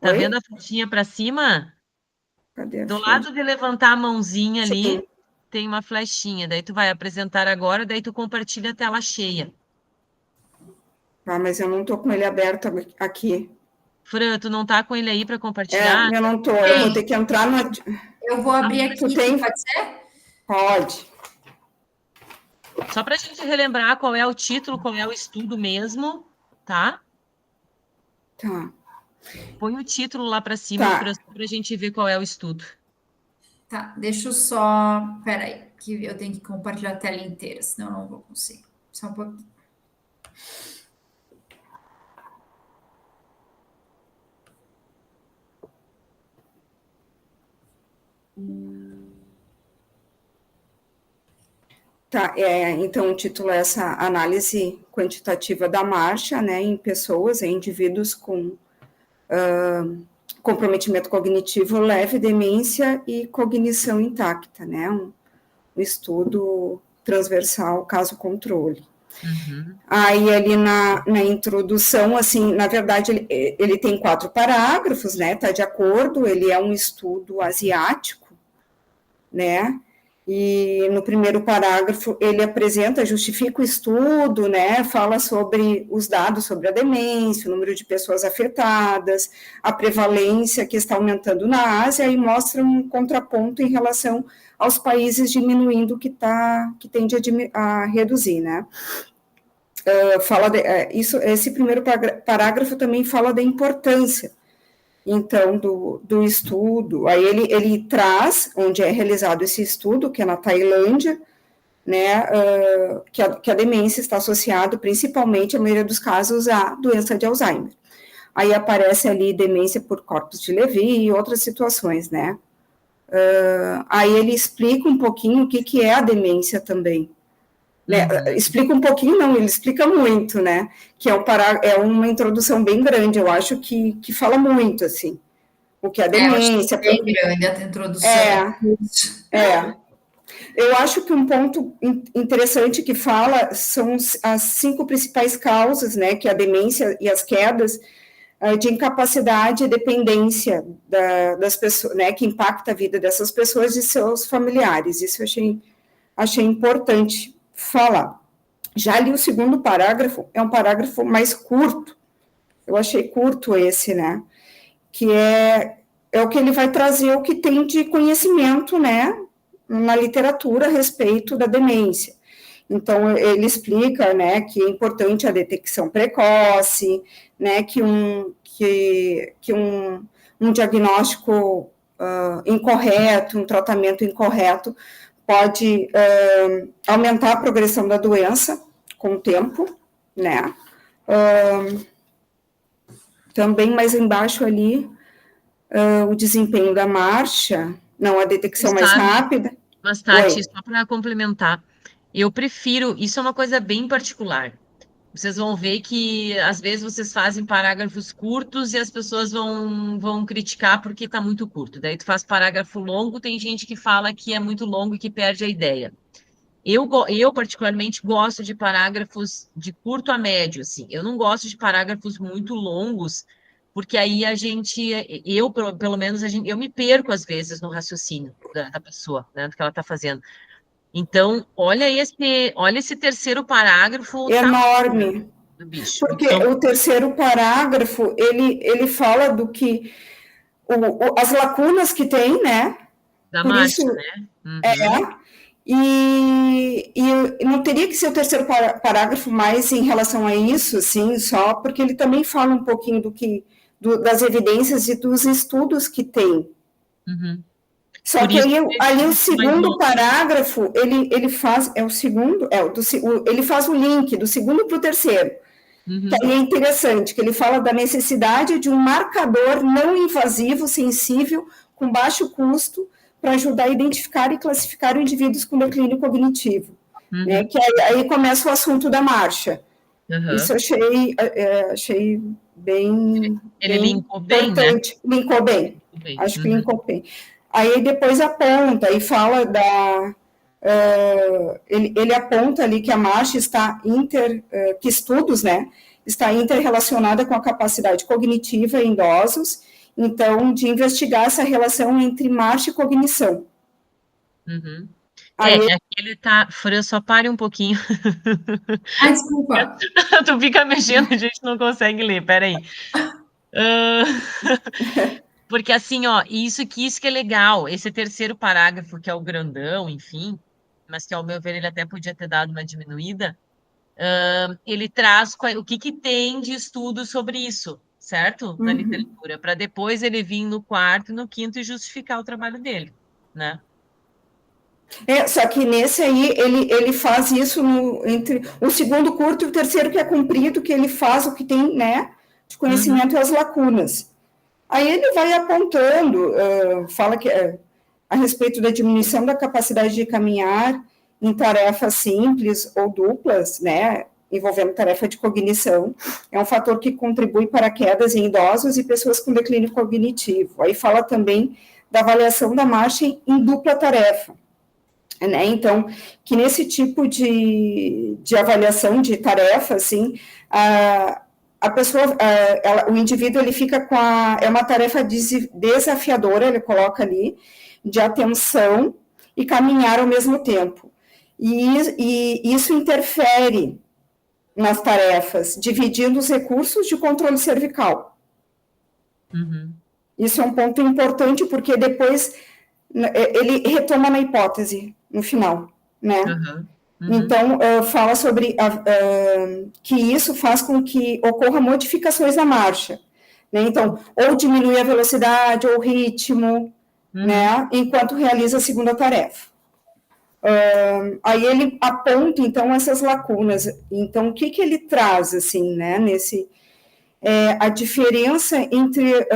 tá Oi? vendo a flechinha para cima? Cadê a Do flecha? lado de levantar a mãozinha ali, Sim. tem uma flechinha. Daí tu vai apresentar agora, daí tu compartilha a tela cheia. Ah, mas eu não tô com ele aberto aqui. Fran, tu não tá com ele aí para compartilhar? Eu não tô. Eu vou ter que entrar no... Eu vou abrir aqui, Tu tem? pode ser? Pode. Só para a gente relembrar qual é o título, qual é o estudo mesmo, tá? Tá. Põe o título lá para cima, Tá. Fran, para a gente ver qual é o estudo. Tá, deixa eu só... Peraí, que eu tenho que compartilhar a tela inteira, senão eu não vou conseguir. Só um pouquinho. Tá, então o título é essa análise quantitativa da marcha, né, em pessoas, em indivíduos com comprometimento cognitivo leve, demência e cognição intacta, né, um estudo transversal, caso controle. Uhum. Aí ali na introdução, assim, na verdade ele tem 4 parágrafos, né, tá de acordo, ele é um estudo asiático, né, e no primeiro parágrafo ele apresenta, justifica o estudo, né, fala sobre os dados sobre a demência, o número de pessoas afetadas, a prevalência que está aumentando na Ásia e mostra um contraponto em relação aos países diminuindo que tende a reduzir, né. Esse primeiro parágrafo também fala da importância então, do estudo. Aí ele traz onde é realizado esse estudo, que é na Tailândia, né, que a demência está associada, principalmente, a maioria dos casos, à doença de Alzheimer. Aí aparece ali demência por corpus de Levy e outras situações, né. Aí ele explica um pouquinho o que é a demência também. Né, explica um pouquinho, não, ele explica muito, né, que é uma introdução bem grande, eu acho que fala muito, assim, o que é a demência. Eu acho bem grande a introdução. Eu acho que um ponto interessante que fala são as 5 principais causas, né, que é a demência e as quedas de incapacidade e dependência das pessoas, né, que impacta a vida dessas pessoas e seus familiares, isso eu achei importante falar. Já ali o segundo parágrafo é um parágrafo mais curto, eu achei curto esse, né, que é o que ele vai trazer o que tem de conhecimento, né, na literatura a respeito da demência. Então, ele explica, né, que é importante a detecção precoce, né, que um diagnóstico incorreto, um tratamento incorreto pode aumentar a progressão da doença com o tempo, né. Também mais embaixo ali, o desempenho da marcha, não, a detecção mais rápida. Mas, Tati, só para complementar, eu prefiro, isso é uma coisa bem particular. Vocês vão ver que, às vezes, vocês fazem parágrafos curtos e as pessoas vão criticar porque está muito curto. Daí tu faz parágrafo longo, tem gente que fala que é muito longo e que perde a ideia. Eu particularmente, gosto de parágrafos de curto a médio, assim. Eu não gosto de parágrafos muito longos, porque aí pelo menos, eu me perco, às vezes, no raciocínio da pessoa, né, do que ela está fazendo. Então, olha esse terceiro parágrafo. Enorme. Do bicho. Porque Então, o terceiro parágrafo, ele fala do que as lacunas que tem, né? da Por marcha, isso, né? E não teria que ser o terceiro parágrafo mais em relação a isso, assim, só porque ele também fala um pouquinho das evidências e dos estudos que tem. Só Por que isso aí, que ali o mais segundo longo. parágrafo, ele faz, é o segundo, ele faz o link do segundo para o terceiro, que aí é interessante, que ele fala da necessidade de um marcador não invasivo, sensível, com baixo custo, para ajudar a identificar e classificar indivíduos com declínio cognitivo, né? Que aí começa o assunto da marcha. Isso eu achei bem, Ele bem linkou bem, né? importante. Linkou bem. Bem. Acho que linkou bem. Aí depois aponta e fala da... ele aponta ali que a marcha está que estudos, né, está interrelacionada com a capacidade cognitiva em idosos, então, de investigar essa relação entre marcha e cognição. Aí, É que ele tá... Fran, só pare um pouquinho. Ai, desculpa. Tu fica mexendo, a gente não consegue ler, peraí. Porque assim, ó, isso que é legal, esse terceiro parágrafo, que é o grandão, enfim, mas que ao meu ver ele até podia ter dado uma diminuída, ele traz o que tem de estudo sobre isso, certo? Na literatura, para depois ele vir no quarto e no quinto e justificar o trabalho dele, né? Só que nesse aí, ele faz isso entre o segundo curto e o terceiro que é comprido, que ele faz o que tem, né, de conhecimento e as lacunas. Aí ele vai apontando, fala que a respeito da diminuição da capacidade de caminhar em tarefas simples ou duplas, né, envolvendo tarefa de cognição, é um fator que contribui para quedas em idosos e pessoas com declínio cognitivo. Aí fala também da avaliação da marcha em dupla tarefa, né? Então, que nesse tipo de avaliação de tarefa, assim, a pessoa, o indivíduo, ele fica com é uma tarefa desafiadora, ele coloca ali, de atenção e caminhar ao mesmo tempo. E isso interfere nas tarefas, dividindo os recursos de controle cervical. Isso é um ponto importante, porque depois ele retoma na hipótese, no final, né? Então, fala sobre que isso faz com que ocorra modificações na marcha, né? Então, ou diminui a velocidade ou o ritmo, né? Enquanto realiza a segunda tarefa. Aí ele aponta, então, essas lacunas. Então, o que ele traz, assim, né? A diferença entre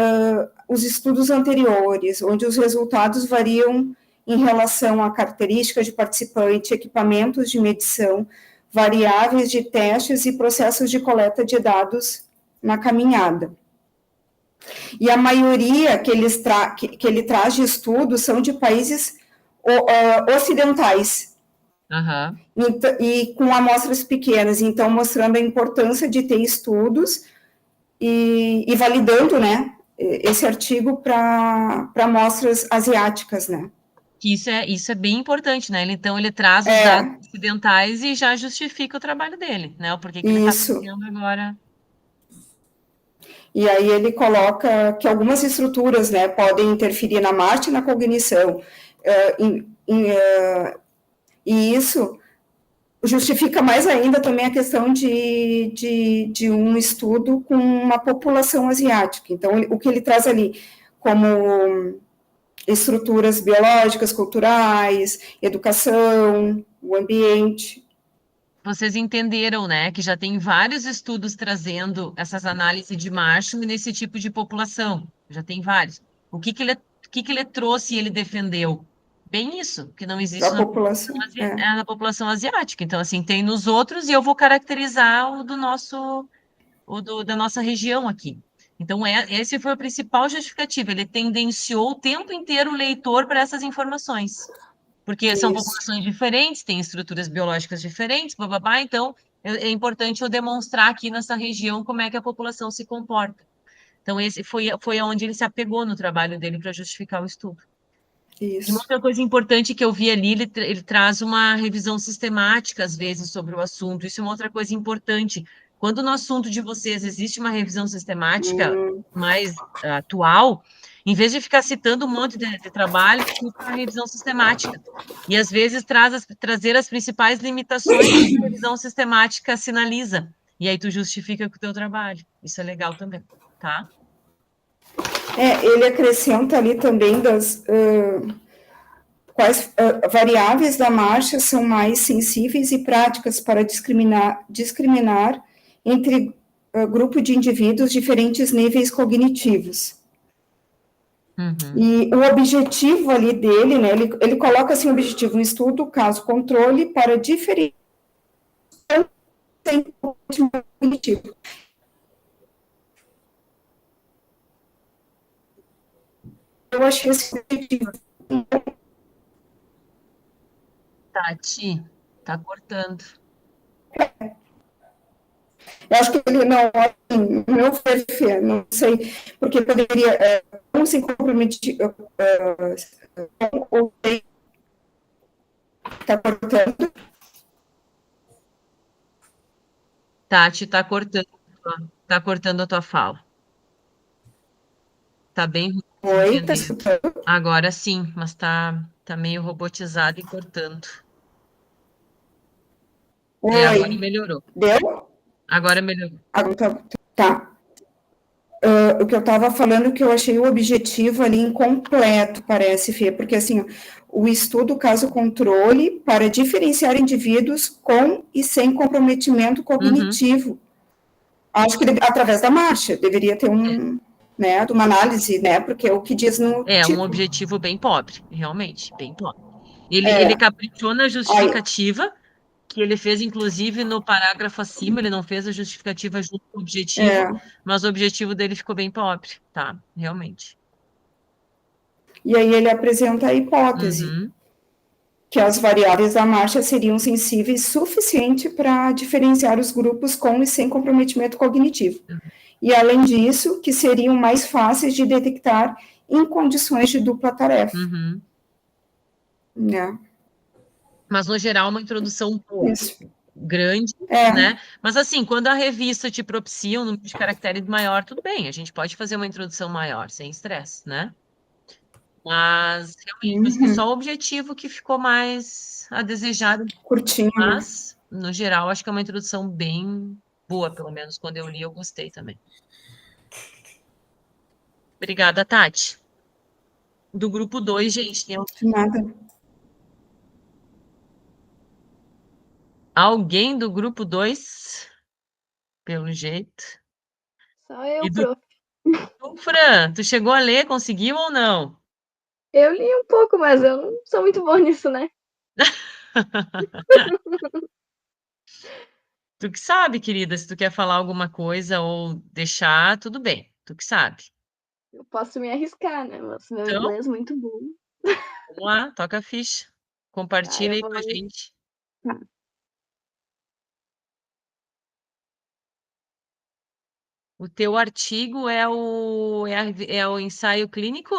os estudos anteriores, onde os resultados variam em relação a características de participante, equipamentos de medição, variáveis de testes e processos de coleta de dados na caminhada. E a maioria que ele traz de estudos são de países ocidentais, e com amostras pequenas, então mostrando a importância de ter estudos e validando, né, esse artigo para amostras asiáticas, né. Isso é bem importante, né? Então, ele traz os dados ocidentais e já justifica o trabalho dele, né? O porquê que ele está fazendo agora. E aí ele coloca que algumas estruturas, né, podem interferir na marcha e na cognição. E isso justifica mais ainda também a questão de um estudo com uma população asiática. Então, o que ele traz ali como estruturas biológicas, culturais, educação, o ambiente. Vocês entenderam, né, que já tem vários estudos trazendo essas análises de marcha nesse tipo de população. Já tem vários. O que ele trouxe e ele defendeu? Bem isso, que não existe na população asiática. Então, assim, tem nos outros e eu vou caracterizar o da nossa região aqui. Então, esse foi o principal justificativo. Ele tendenciou o tempo inteiro o leitor para essas informações. Porque são populações diferentes, têm estruturas biológicas diferentes, bababá, então é importante eu demonstrar aqui nessa região como é que a população se comporta. Então, esse foi onde ele se apegou no trabalho dele para justificar o estudo. Isso. E uma outra coisa importante que eu vi ali, ele traz uma revisão sistemática, às vezes, sobre o assunto. Isso é uma outra coisa importante. Quando no assunto de vocês existe uma revisão sistemática mais atual, em vez de ficar citando um monte de trabalho, fica uma revisão sistemática. E, às vezes, trazer as principais limitações que a revisão sistemática sinaliza. E aí tu justifica com o teu trabalho. Isso é legal também, tá? Ele acrescenta ali também quais variáveis da marcha são mais sensíveis e práticas para discriminar entre grupo de indivíduos de diferentes níveis cognitivos. Uhum. E o objetivo ali dele, né, ele coloca assim, o objetivo, um estudo, caso controle, para diferenciar cognitivo. Eu achei esse objetivo. Tati, tá cortando. Eu acho que ele não, assim, não foi, não sei, porque poderia não se comprometer, ou está cortando. Tati, tá cortando a tua fala. Tá bem ruim de Oi, entender. está escutando? Agora sim, mas tá meio robotizado e cortando. Agora Oi, melhorou. deu? Agora melhorou. Agora tá. O que eu estava falando, que eu achei o objetivo ali incompleto, parece, Fê, porque assim, o estudo caso controle para diferenciar indivíduos com e sem comprometimento cognitivo. Acho que através da marcha deveria ter né, de uma análise, né, porque é o que diz no É um título. objetivo bem pobre, realmente, bem pobre. Ele caprichou na justificativa, que ele fez, inclusive, no parágrafo acima, ele não fez a justificativa junto com o objetivo, mas o objetivo dele ficou bem pobre, tá? Realmente. E aí ele apresenta a hipótese, que as variáveis da marcha seriam sensíveis suficiente para diferenciar os grupos com e sem comprometimento cognitivo. E, além disso, que seriam mais fáceis de detectar em condições de dupla tarefa. Né? Mas, no geral, uma introdução Isso. grande, né? Mas, assim, quando a revista te propicia um número de caracteres maior, tudo bem, a gente pode fazer uma introdução maior, sem estresse, né? Mas, realmente, só o objetivo que ficou mais a desejar. Curtinho. Mas, no geral, acho que é uma introdução bem boa, pelo menos quando eu li, eu gostei também. Obrigada, Tati. Do grupo 2, gente, tem Nada. alguém do grupo 2? Pelo jeito. Só eu, prof. Fran, tu chegou a ler, conseguiu ou não? Eu li um pouco, mas eu não sou muito boa nisso, né? Tu que sabe, querida, se tu quer falar alguma coisa ou deixar, tudo bem. Tu que sabe. Eu posso me arriscar, né? Mas meu Então, inglês é muito bom. Vamos lá, toca a ficha. Compartilha aí com a gente. Tá. O teu artigo é o ensaio clínico?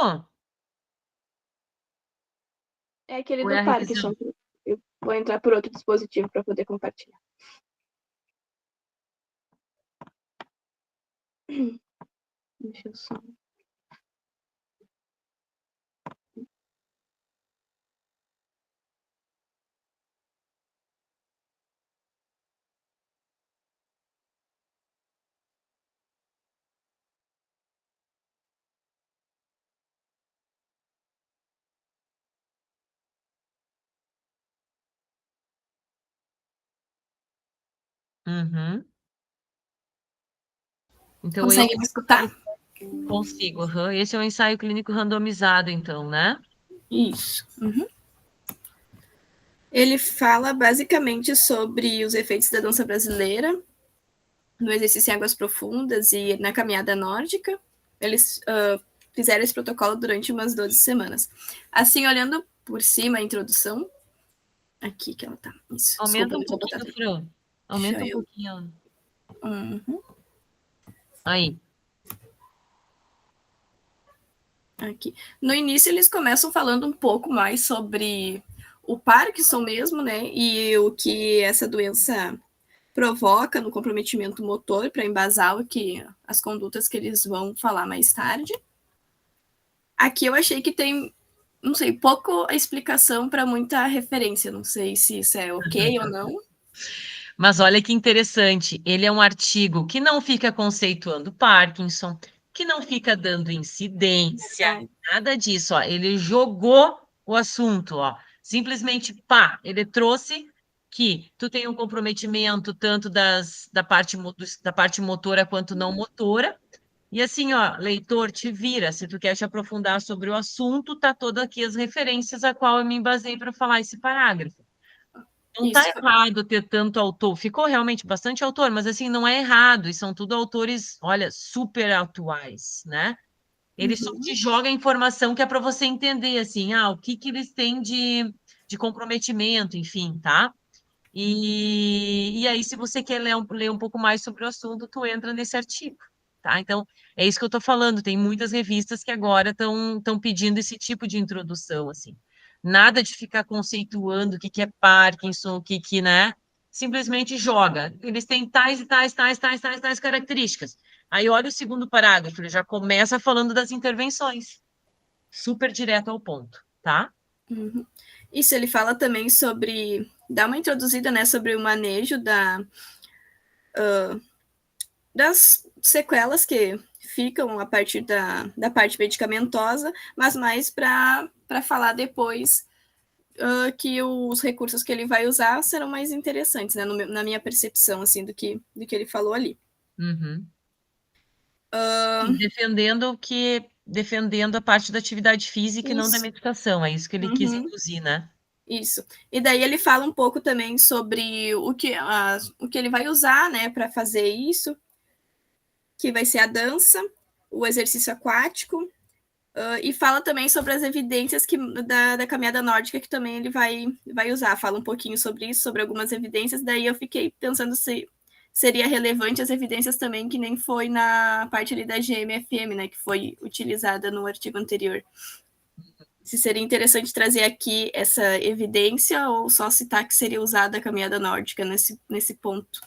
É aquele Ou do é a Parkinson. revisão? Eu vou entrar por outro dispositivo para poder compartilhar. Deixa eu só. Uhum. Então, Consegue me escutar? Consigo. Esse é o ensaio clínico randomizado, então, né? Isso. Ele fala basicamente sobre os efeitos da dança brasileira no exercício em águas profundas e na caminhada nórdica. Eles fizeram esse protocolo durante umas 12 semanas. Assim, olhando por cima a introdução, aqui que ela tá. Isso. Aumenta Desculpa, um pouquinho, Fran. Aumenta um pouquinho. Aí. Aqui. No início, eles começam falando um pouco mais sobre o Parkinson mesmo, né? E o que essa doença provoca no comprometimento motor, para embasar as condutas que eles vão falar mais tarde. Aqui eu achei que tem, não sei, pouco explicação para muita referência. Não sei se isso é ok ou não. Mas olha que interessante, ele é um artigo que não fica conceituando Parkinson, que não fica dando incidência, nada disso. Ó. Ele jogou o assunto, ó. Simplesmente, pá, ele trouxe que tu tem um comprometimento tanto da parte motora quanto não motora. E assim, ó, leitor, te vira. Se tu quer te aprofundar sobre o assunto, tá todas aqui as referências a qual eu me embasei para falar esse parágrafo. Não tá Isso. errado ter tanto autor. Ficou realmente bastante autor, mas assim, não é errado. E são tudo autores, olha, super atuais, né? Ele só te joga a informação que é para você entender, assim, o que que eles têm de comprometimento, enfim, tá? E aí, se você quer ler um pouco mais sobre o assunto, tu entra nesse artigo, tá? Então, é isso que eu tô falando. Tem muitas revistas que agora estão pedindo esse tipo de introdução, assim. Nada de ficar conceituando o que que é Parkinson, o que que, né? Simplesmente joga. Eles têm tais e tais características. Aí olha o segundo parágrafo, ele já começa falando das intervenções. Super direto ao ponto, tá? Uhum. Isso, ele fala também sobre, dá uma introduzida, né, sobre o manejo das sequelas que ficam a partir da parte medicamentosa, mas mais para falar depois que os recursos que ele vai usar serão mais interessantes, né, na minha percepção, assim, do que ele falou ali. Uhum. Defendendo a parte da atividade física e não da Isso. meditação, é isso que ele quis induzir, né? Isso. E daí ele fala um pouco também sobre o que ele vai usar, né, para fazer isso, que vai ser a dança, o exercício aquático, e fala também sobre as evidências da caminhada nórdica, que também ele vai usar. Fala um pouquinho sobre isso, sobre algumas evidências, daí eu fiquei pensando se seria relevante as evidências também, que nem foi na parte ali da GMFM, né, que foi utilizada no artigo anterior. Se seria interessante trazer aqui essa evidência ou só citar que seria usada a caminhada nórdica nesse ponto.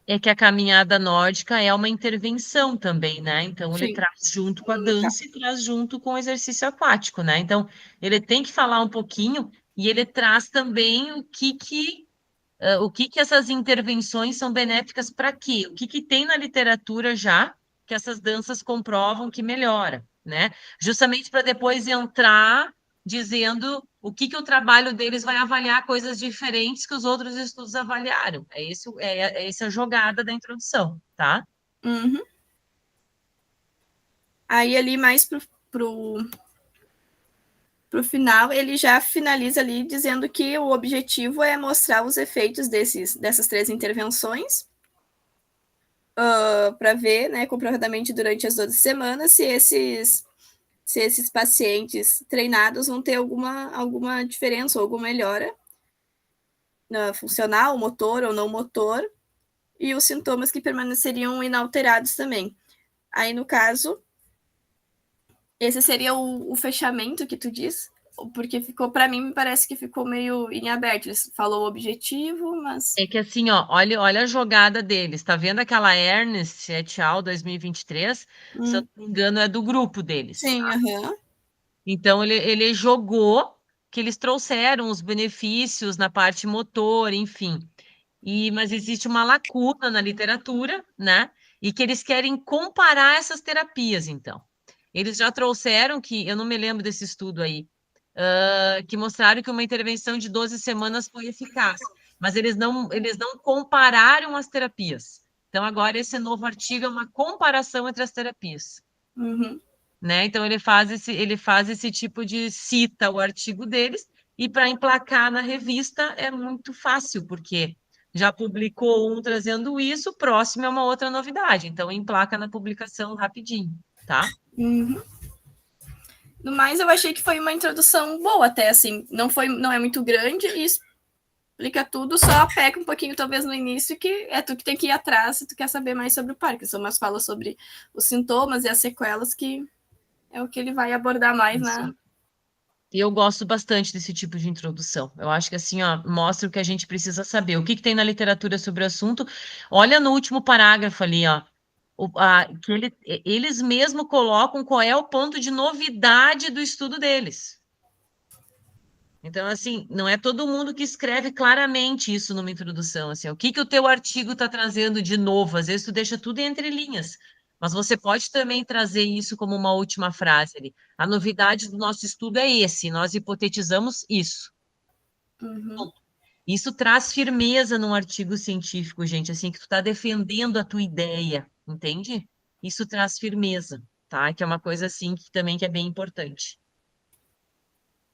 É que a caminhada nórdica é uma intervenção também, né? Então, ele Sim. traz junto com a dança e traz junto com o exercício aquático, né? Então, ele tem que falar um pouquinho e ele traz também o que essas intervenções são benéficas para quê? O que que tem na literatura já que essas danças comprovam que melhora, né? Justamente para depois entrar dizendo o que o trabalho deles vai avaliar coisas diferentes que os outros estudos avaliaram. Essa a jogada da introdução, tá? Uhum. Aí ali mais pro final, ele já finaliza ali dizendo que o objetivo é mostrar os efeitos dessas 3 intervenções para ver, né, comprovadamente durante as 12 semanas se esses pacientes treinados vão ter alguma diferença ou alguma melhora funcional, motor ou não motor, e os sintomas que permaneceriam inalterados também. Aí, no caso, esse seria o fechamento que tu diz, porque ficou, para mim, me parece que ficou meio em aberto. Ele falou o objetivo, mas... É que assim, ó, olha a jogada deles. Tá vendo aquela Ernst et al. 2023? Se eu não me engano, é do grupo deles. Sim, aham. Então, ele jogou que eles trouxeram os benefícios na parte motor, enfim. Mas existe uma lacuna na literatura, né? E que eles querem comparar essas terapias, então. Eles já trouxeram que, eu não me lembro desse estudo aí, que mostraram que uma intervenção de 12 semanas foi eficaz, mas eles não compararam as terapias. Então, agora, esse novo artigo é uma comparação entre as terapias. Uhum. Né? Então, ele faz esse tipo de cita o artigo deles, e para emplacar na revista é muito fácil, porque já publicou um trazendo isso, o próximo é uma outra novidade. Então, emplaca na publicação rapidinho, tá? Uhum. No mais, eu achei que foi uma introdução boa até, assim. Não é muito grande e explica tudo, só peca um pouquinho, talvez, no início, que é tu que tem que ir atrás se tu quer saber mais sobre o Parkinson, mas fala sobre os sintomas e as sequelas, que é o que ele vai abordar mais na... E eu gosto bastante desse tipo de introdução. Eu acho que assim, ó, mostra o que a gente precisa saber. O que tem na literatura sobre o assunto. Olha no último parágrafo ali, ó. Que eles mesmo colocam qual é o ponto de novidade do estudo deles. Então, assim, não é todo mundo que escreve claramente isso numa introdução. Assim, o que o teu artigo está trazendo de novo? Às vezes tu deixa tudo entre linhas. Mas você pode também trazer isso como uma última frase ali. A novidade do nosso estudo é esse, nós hipotetizamos isso. Uhum. Isso traz firmeza num artigo científico, gente, assim, que tu está defendendo a tua ideia, entende? Isso traz firmeza, tá? Que é uma coisa, assim, que também que é bem importante.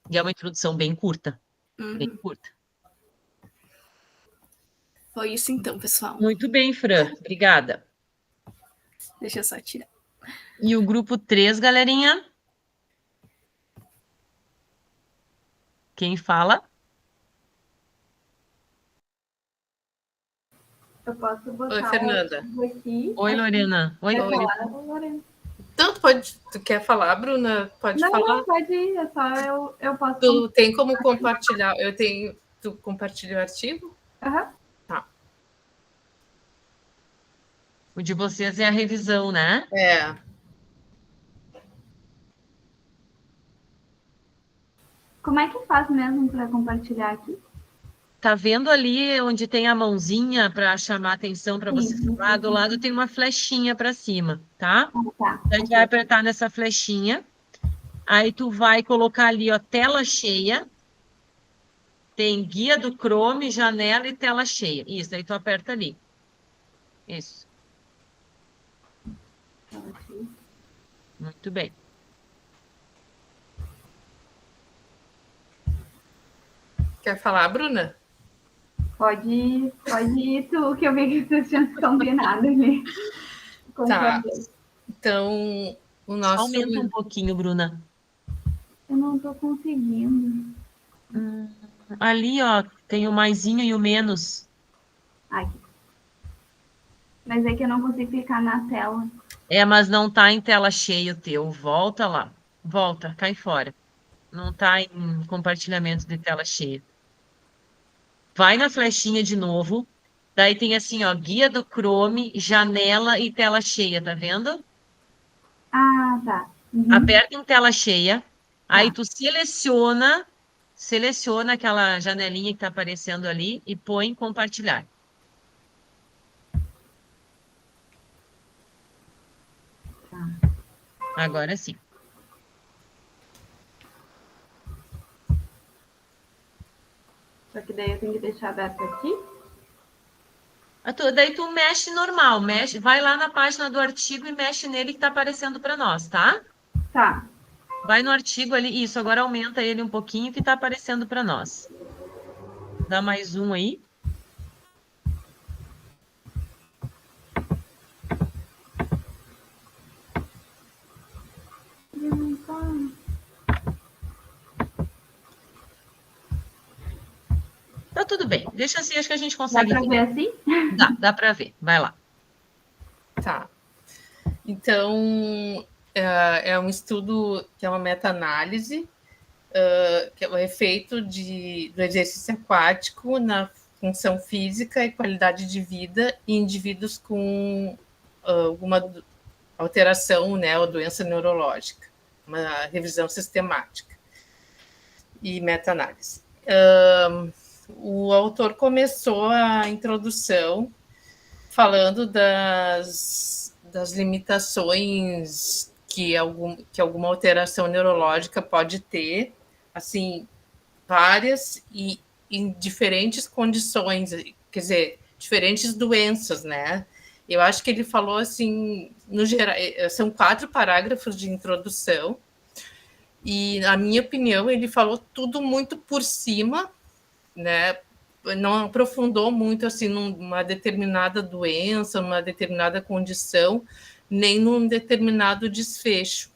E é uma introdução bem curta, bem Uhum. curta. Foi isso então, pessoal. Muito bem, Fran, obrigada. Deixa eu só tirar. E o grupo 3, galerinha? Quem fala? Eu posso botar Oi, Fernanda. o aqui. Oi, Lorena. Oi, Quer Lorena. falar, Lorena? Então, tu quer falar, Bruna? Pode Não, falar. não, pode ir. É só eu posso. Tu tem como compartilhar? Tu compartilha o artigo? Aham. Tá. O de vocês é a revisão, né? É. Como é que faz mesmo para compartilhar aqui? Tá vendo ali onde tem a mãozinha para chamar atenção para você Sim, falar? Do sim. lado tem uma flechinha para cima, tá? Ah, tá. Daí tu vai apertar nessa flechinha. Aí tu vai colocar ali, ó, tela cheia. Tem guia do Chrome, janela e tela cheia. Isso, aí tu aperta ali. Isso. Muito bem. Quer falar, Bruna? Pode ir tu, que eu vi que tu tinha combinado ali. Tá. Então, o nosso... Só aumenta um pouquinho, Bruna. Eu não tô conseguindo. Ali, ó, tem o maisinho e o menos. Aqui. Mas é que eu não consigo clicar na tela. É, mas não tá em tela cheia o teu. Volta lá. Volta, cai fora. Não tá em compartilhamento de tela cheia. Vai na flechinha de novo. Daí tem assim, ó, guia do Chrome, janela e tela cheia, tá vendo? Ah, tá. Uhum. Aperta em tela cheia. Aí tu seleciona aquela janelinha que tá aparecendo ali e põe em compartilhar. Agora sim. Só que daí eu tenho que deixar aberto aqui. Daí tu mexe normal, vai lá na página do artigo e mexe nele que tá aparecendo para nós, tá? Tá. Vai no artigo ali, isso, agora aumenta ele um pouquinho que tá aparecendo para nós. Dá mais um aí. Tá tudo bem. Deixa assim, acho que a gente consegue. Dá para ver assim? Dá para ver. Vai lá. Tá. Então, é um estudo que é uma meta-análise, que é o efeito do exercício aquático na função física e qualidade de vida em indivíduos com alguma alteração, né, ou doença neurológica. Uma revisão sistemática e meta-análise. O autor começou a introdução falando das limitações que alguma alteração neurológica pode ter, assim, várias e em diferentes condições, quer dizer, diferentes doenças, né? Eu acho que ele falou assim, no geral, são 4 parágrafos de introdução, e, na minha opinião, ele falou tudo muito por cima, né? Não aprofundou muito assim numa determinada doença, numa determinada condição, nem num determinado desfecho.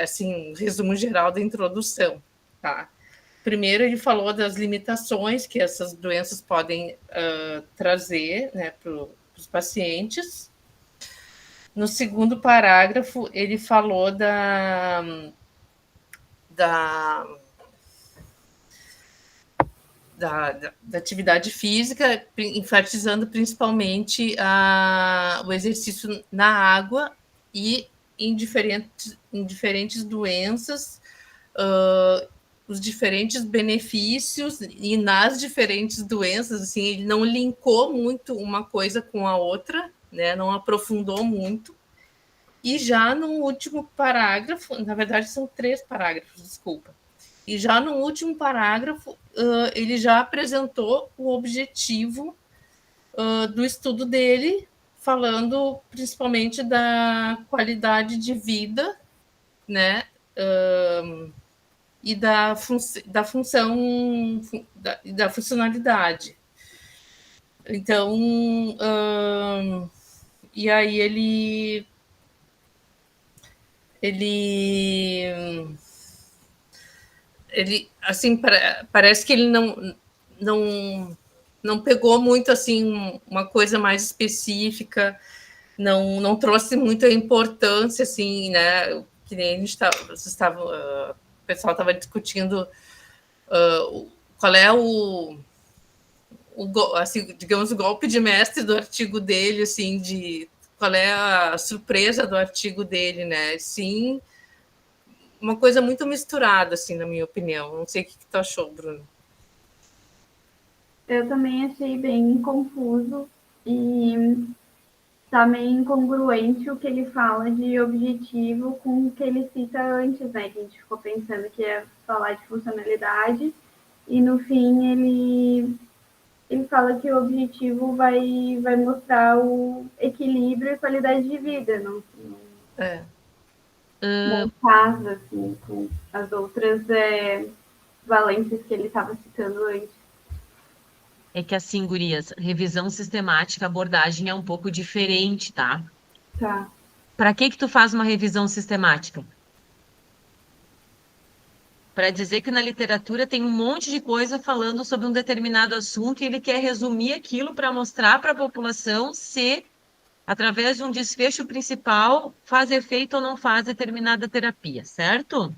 Assim, resumo geral da introdução, tá? Primeiro, ele falou das limitações que essas doenças podem trazer, né, para os pacientes. No segundo parágrafo, ele falou da atividade física, enfatizando principalmente o exercício na água e em diferentes doenças, os diferentes benefícios e nas diferentes doenças, assim, ele não linkou muito uma coisa com a outra, né, não aprofundou muito, E já no último parágrafo, na verdade são 3 parágrafos, desculpa. E já no último parágrafo, ele já apresentou o objetivo do estudo dele, falando principalmente da qualidade de vida, né? E da função, da funcionalidade. Então, e aí ele assim, parece que ele não pegou muito assim uma coisa mais específica, não trouxe muita importância, assim, né? Que nem a gente o pessoal estava discutindo qual é assim, digamos, o golpe de mestre do artigo dele, assim, qual é a surpresa do artigo dele, né? Sim, uma coisa muito misturada, assim, na minha opinião. Não sei o que tu achou, Bruno. Eu também achei bem confuso e também incongruente o que ele fala de objetivo com o que ele cita antes, né? Que a gente ficou pensando que ia falar de funcionalidade e no fim ele fala que o objetivo vai mostrar o equilíbrio e qualidade de vida, não casa assim, com as outras valências que ele estava citando antes. É que assim, gurias, revisão sistemática, abordagem é um pouco diferente, tá? Tá. Para que tu faz uma revisão sistemática? Para dizer que na literatura tem um monte de coisa falando sobre um determinado assunto e ele quer resumir aquilo para mostrar para a população se, através de um desfecho principal, faz efeito ou não faz determinada terapia, certo?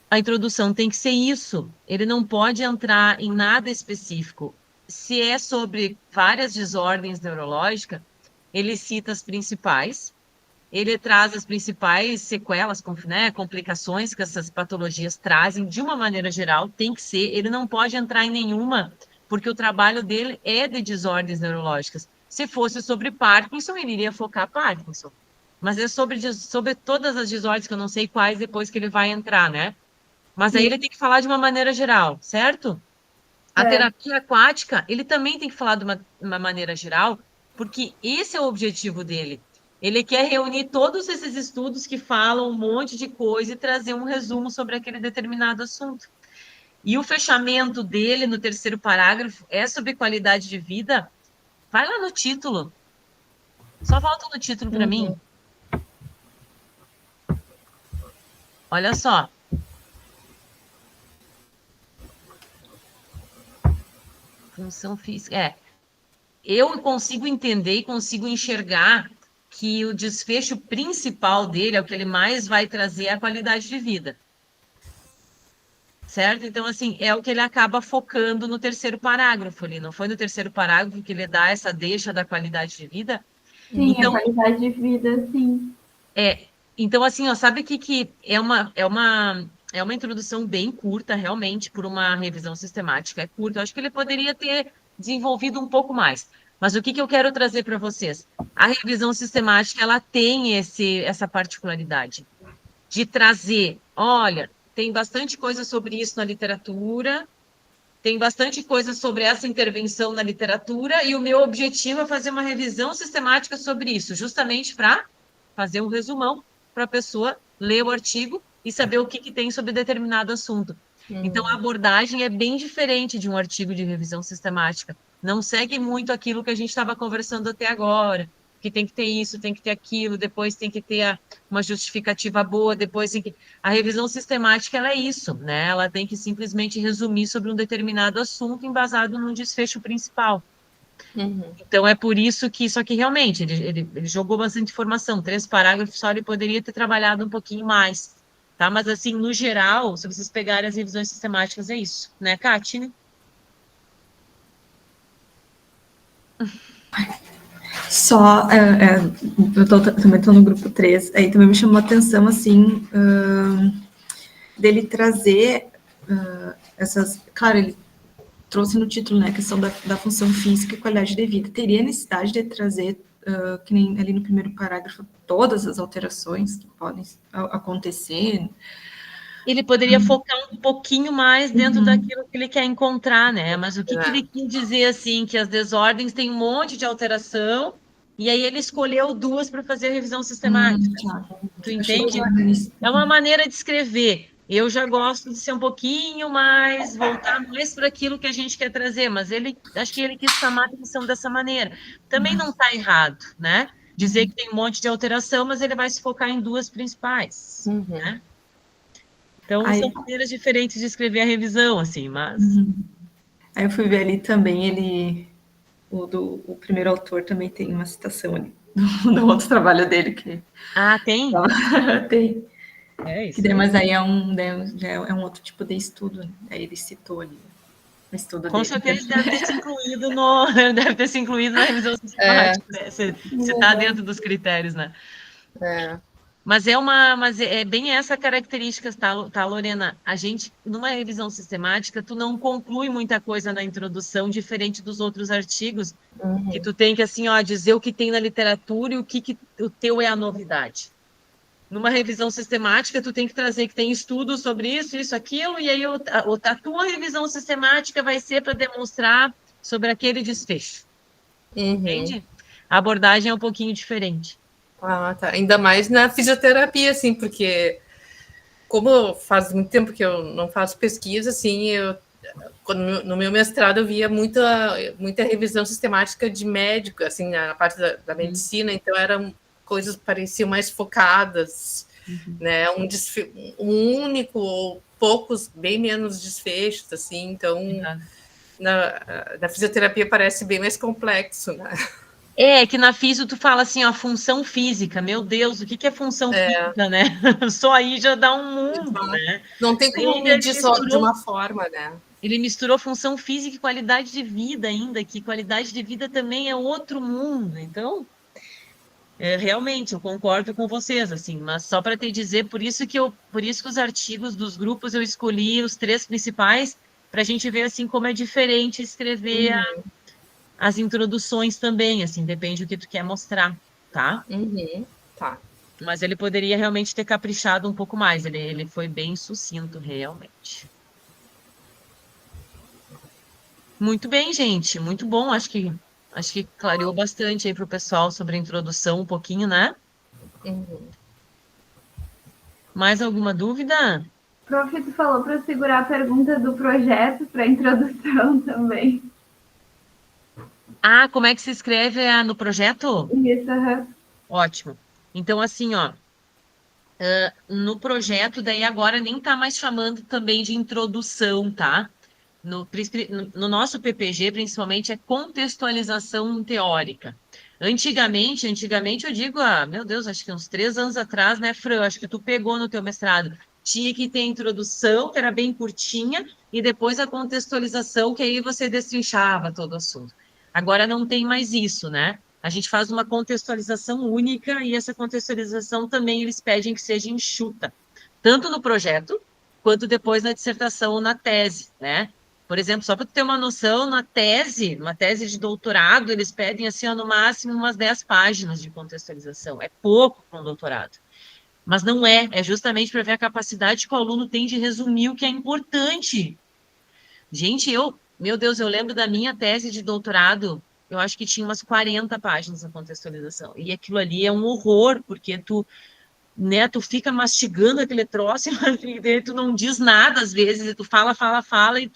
A introdução tem que ser isso. Ele não pode entrar em nada específico. Se é sobre várias desordens neurológicas, ele cita as principais, ele traz as principais sequelas, né, complicações que essas patologias trazem de uma maneira geral, tem que ser, ele não pode entrar em nenhuma, porque o trabalho dele é de desordens neurológicas. Se fosse sobre Parkinson, ele iria focar Parkinson. Mas é sobre todas as desordens, que eu não sei quais depois que ele vai entrar, né? Mas aí ele tem que falar de uma maneira geral, certo? A terapia aquática, ele também tem que falar de uma maneira geral, porque esse é o objetivo dele. Ele quer reunir todos esses estudos que falam um monte de coisa e trazer um resumo sobre aquele determinado assunto. E o fechamento dele no 3º parágrafo é sobre qualidade de vida. Vai lá no título. Só volta no título para mim. Olha só. Função física. Eu consigo entender e consigo enxergar que o desfecho principal dele, é o que ele mais vai trazer, é a qualidade de vida. Certo? Então, assim, é o que ele acaba focando no 3º parágrafo ali. Não foi no 3º parágrafo que ele dá essa deixa da qualidade de vida? Sim, então, a qualidade de vida, sim. Então, assim, ó, sabe que é uma introdução bem curta, realmente, por uma revisão sistemática. É curta. Eu acho que ele poderia ter desenvolvido um pouco mais. Mas o que eu quero trazer para vocês? A revisão sistemática, ela tem essa particularidade de trazer, olha, tem bastante coisa sobre isso na literatura, tem bastante coisa sobre essa intervenção na literatura, e o meu objetivo é fazer uma revisão sistemática sobre isso, justamente para fazer um resumão para a pessoa ler o artigo e saber o que tem sobre determinado assunto. Então, a abordagem é bem diferente de um artigo de revisão sistemática. Não segue muito aquilo que a gente estava conversando até agora, que tem que ter isso, tem que ter aquilo, depois tem que ter uma justificativa boa, depois tem que... A revisão sistemática, ela é isso, né? Ela tem que simplesmente resumir sobre um determinado assunto embasado num desfecho principal. Então, é por isso que, só que realmente, ele jogou bastante informação, 3 parágrafos só, ele poderia ter trabalhado um pouquinho mais, tá? Mas, assim, no geral, se vocês pegarem as revisões sistemáticas, é isso, né, Kátia? Só, também estou no grupo 3, aí também me chamou a atenção, assim, dele trazer essas... Claro, ele trouxe no título, né, a questão da função física e qualidade de vida. Teria necessidade de trazer que nem ali no primeiro parágrafo, todas as alterações que podem acontecer. Ele poderia focar um pouquinho mais dentro daquilo que ele quer encontrar, né? Mas o que ele quis dizer, assim, que as desordens têm um monte de alteração, e aí ele escolheu 2 para fazer a revisão sistemática. Tu entende? É uma maneira de escrever. Eu já gosto de ser um pouquinho mais, voltar mais para aquilo que a gente quer trazer, mas acho que ele quis chamar a atenção dessa maneira. Também não está errado, né? Dizer que tem um monte de alteração, mas ele vai se focar em 2 principais, né? Então, são maneiras diferentes de escrever a revisão, assim, mas... Aí eu fui ver ali também, o primeiro autor também tem uma citação ali, do outro trabalho dele. Tem? Tem. Isso. Mas aí já é um outro tipo de estudo, né? Aí ele citou ali o estudo Com dele. certeza deve ter se incluído na revisão sistemática, né? Se está dentro dos critérios, né? Mas é bem essa característica, tá, Lorena? A gente, numa revisão sistemática, tu não conclui muita coisa na introdução, diferente dos outros artigos, que tu tem que, assim, dizer o que tem na literatura e o que o teu é a novidade. Numa revisão sistemática, tu tem que trazer que tem estudos sobre isso, aquilo, e aí a tua revisão sistemática vai ser para demonstrar sobre aquele desfecho. Entende? A abordagem é um pouquinho diferente. Tá. Ainda mais na fisioterapia, assim, porque como faz muito tempo que eu não faço pesquisa, assim, no meu mestrado eu via muita revisão sistemática de médico, assim, na parte da medicina, então eram coisas que pareciam mais focadas, né, um único ou poucos, bem menos desfechos, assim, então na fisioterapia parece bem mais complexo, né? Que na físio tu fala assim, função física, meu Deus, o que é função física, né? Só aí já dá um mundo, né? Não tem como medir só de uma forma, né? Ele misturou função física e qualidade de vida ainda, que qualidade de vida também é outro mundo, então... realmente, eu concordo com vocês, assim, mas só para te dizer, por isso que os artigos dos grupos eu escolhi os 3 principais, para a gente ver, assim, como é diferente escrever as introduções também, assim, depende do que tu quer mostrar, tá? Tá. Mas ele poderia realmente ter caprichado um pouco mais, ele foi bem sucinto, realmente. Muito bem, gente, muito bom, acho que clareou bastante aí para o pessoal sobre a introdução um pouquinho, né? Mais alguma dúvida? Prof, tu falou para segurar a pergunta do projeto para a introdução também. Como é que se escreve no projeto? Isso, Ótimo. Então, assim, no projeto, daí agora nem tá mais chamando também de introdução, tá? No nosso PPG, principalmente, é contextualização teórica. Antigamente eu digo, meu Deus, acho que uns 3 anos atrás, né, Fran? Acho que tu pegou no teu mestrado. Tinha que ter introdução, que era bem curtinha, e depois a contextualização, que aí você destrinchava todo o assunto. Agora não tem mais isso, né? A gente faz uma contextualização única, e essa contextualização também eles pedem que seja enxuta, tanto no projeto, quanto depois na dissertação ou na tese, né? Por exemplo, só para tu ter uma noção, uma tese de doutorado, eles pedem, assim, no máximo umas 10 páginas de contextualização. É pouco para um doutorado. Mas não é justamente para ver a capacidade que o aluno tem de resumir o que é importante. Gente, meu Deus, eu lembro da minha tese de doutorado, eu acho que tinha umas 40 páginas de contextualização. E aquilo ali é um horror, porque tu fica mastigando aquele troço e tu não diz nada às vezes, e tu fala,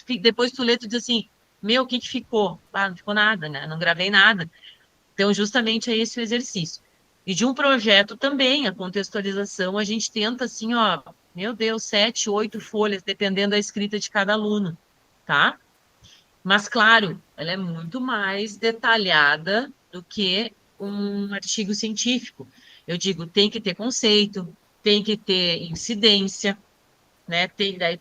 e depois tu lê, tu diz assim, o que ficou? Não ficou nada, né? Não gravei nada. Então, justamente é esse o exercício. E de um projeto também, a contextualização, a gente tenta, assim, meu Deus, 7, 8 folhas, dependendo da escrita de cada aluno, tá? Mas, claro, ela é muito mais detalhada do que um artigo científico. Eu digo, tem que ter conceito, tem que ter incidência, né?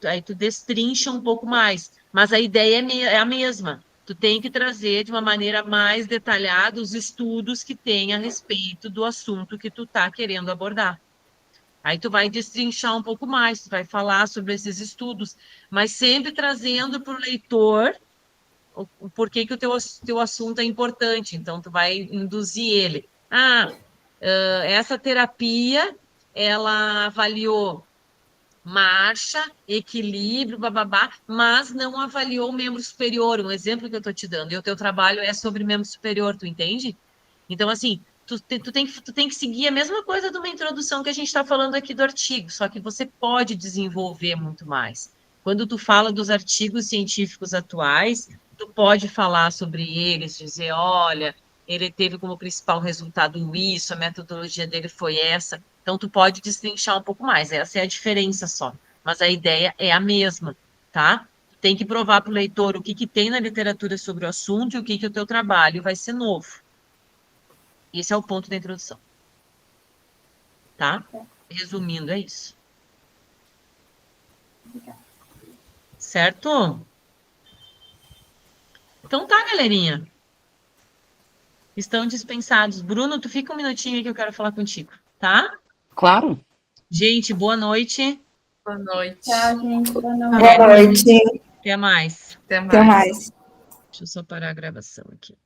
Aí tu destrincha um pouco mais, mas a ideia é a mesma. Tu tem que trazer de uma maneira mais detalhada os estudos que tem a respeito do assunto que tu está querendo abordar. Aí tu vai destrinchar um pouco mais, tu vai falar sobre esses estudos, mas sempre trazendo para o leitor o porquê que o teu assunto é importante. Então, tu vai induzir ele. Essa terapia, ela avaliou marcha, equilíbrio, bababá, mas não avaliou o membro superior, um exemplo que eu estou te dando, e o teu trabalho é sobre membro superior, tu entende? Então, assim, tu tem que seguir a mesma coisa de uma introdução que a gente está falando aqui do artigo, só que você pode desenvolver muito mais. Quando tu fala dos artigos científicos atuais, tu pode falar sobre eles, dizer, olha, ele teve como principal resultado isso, a metodologia dele foi essa. Então, tu pode destrinchar um pouco mais. Essa é a diferença só. Mas a ideia é a mesma, tá? Tem que provar para o leitor o que tem na literatura sobre o assunto e o que o teu trabalho vai ser novo. Esse é o ponto da introdução. Tá? Resumindo, é isso. Certo? Então tá, galerinha. Estão dispensados. Bruno, tu fica um minutinho aí que eu quero falar contigo, tá? Claro. Gente, boa noite. Boa noite. Tchau, gente. Boa noite. Boa noite. Até mais. Até mais. Até mais. Deixa eu só parar a gravação aqui.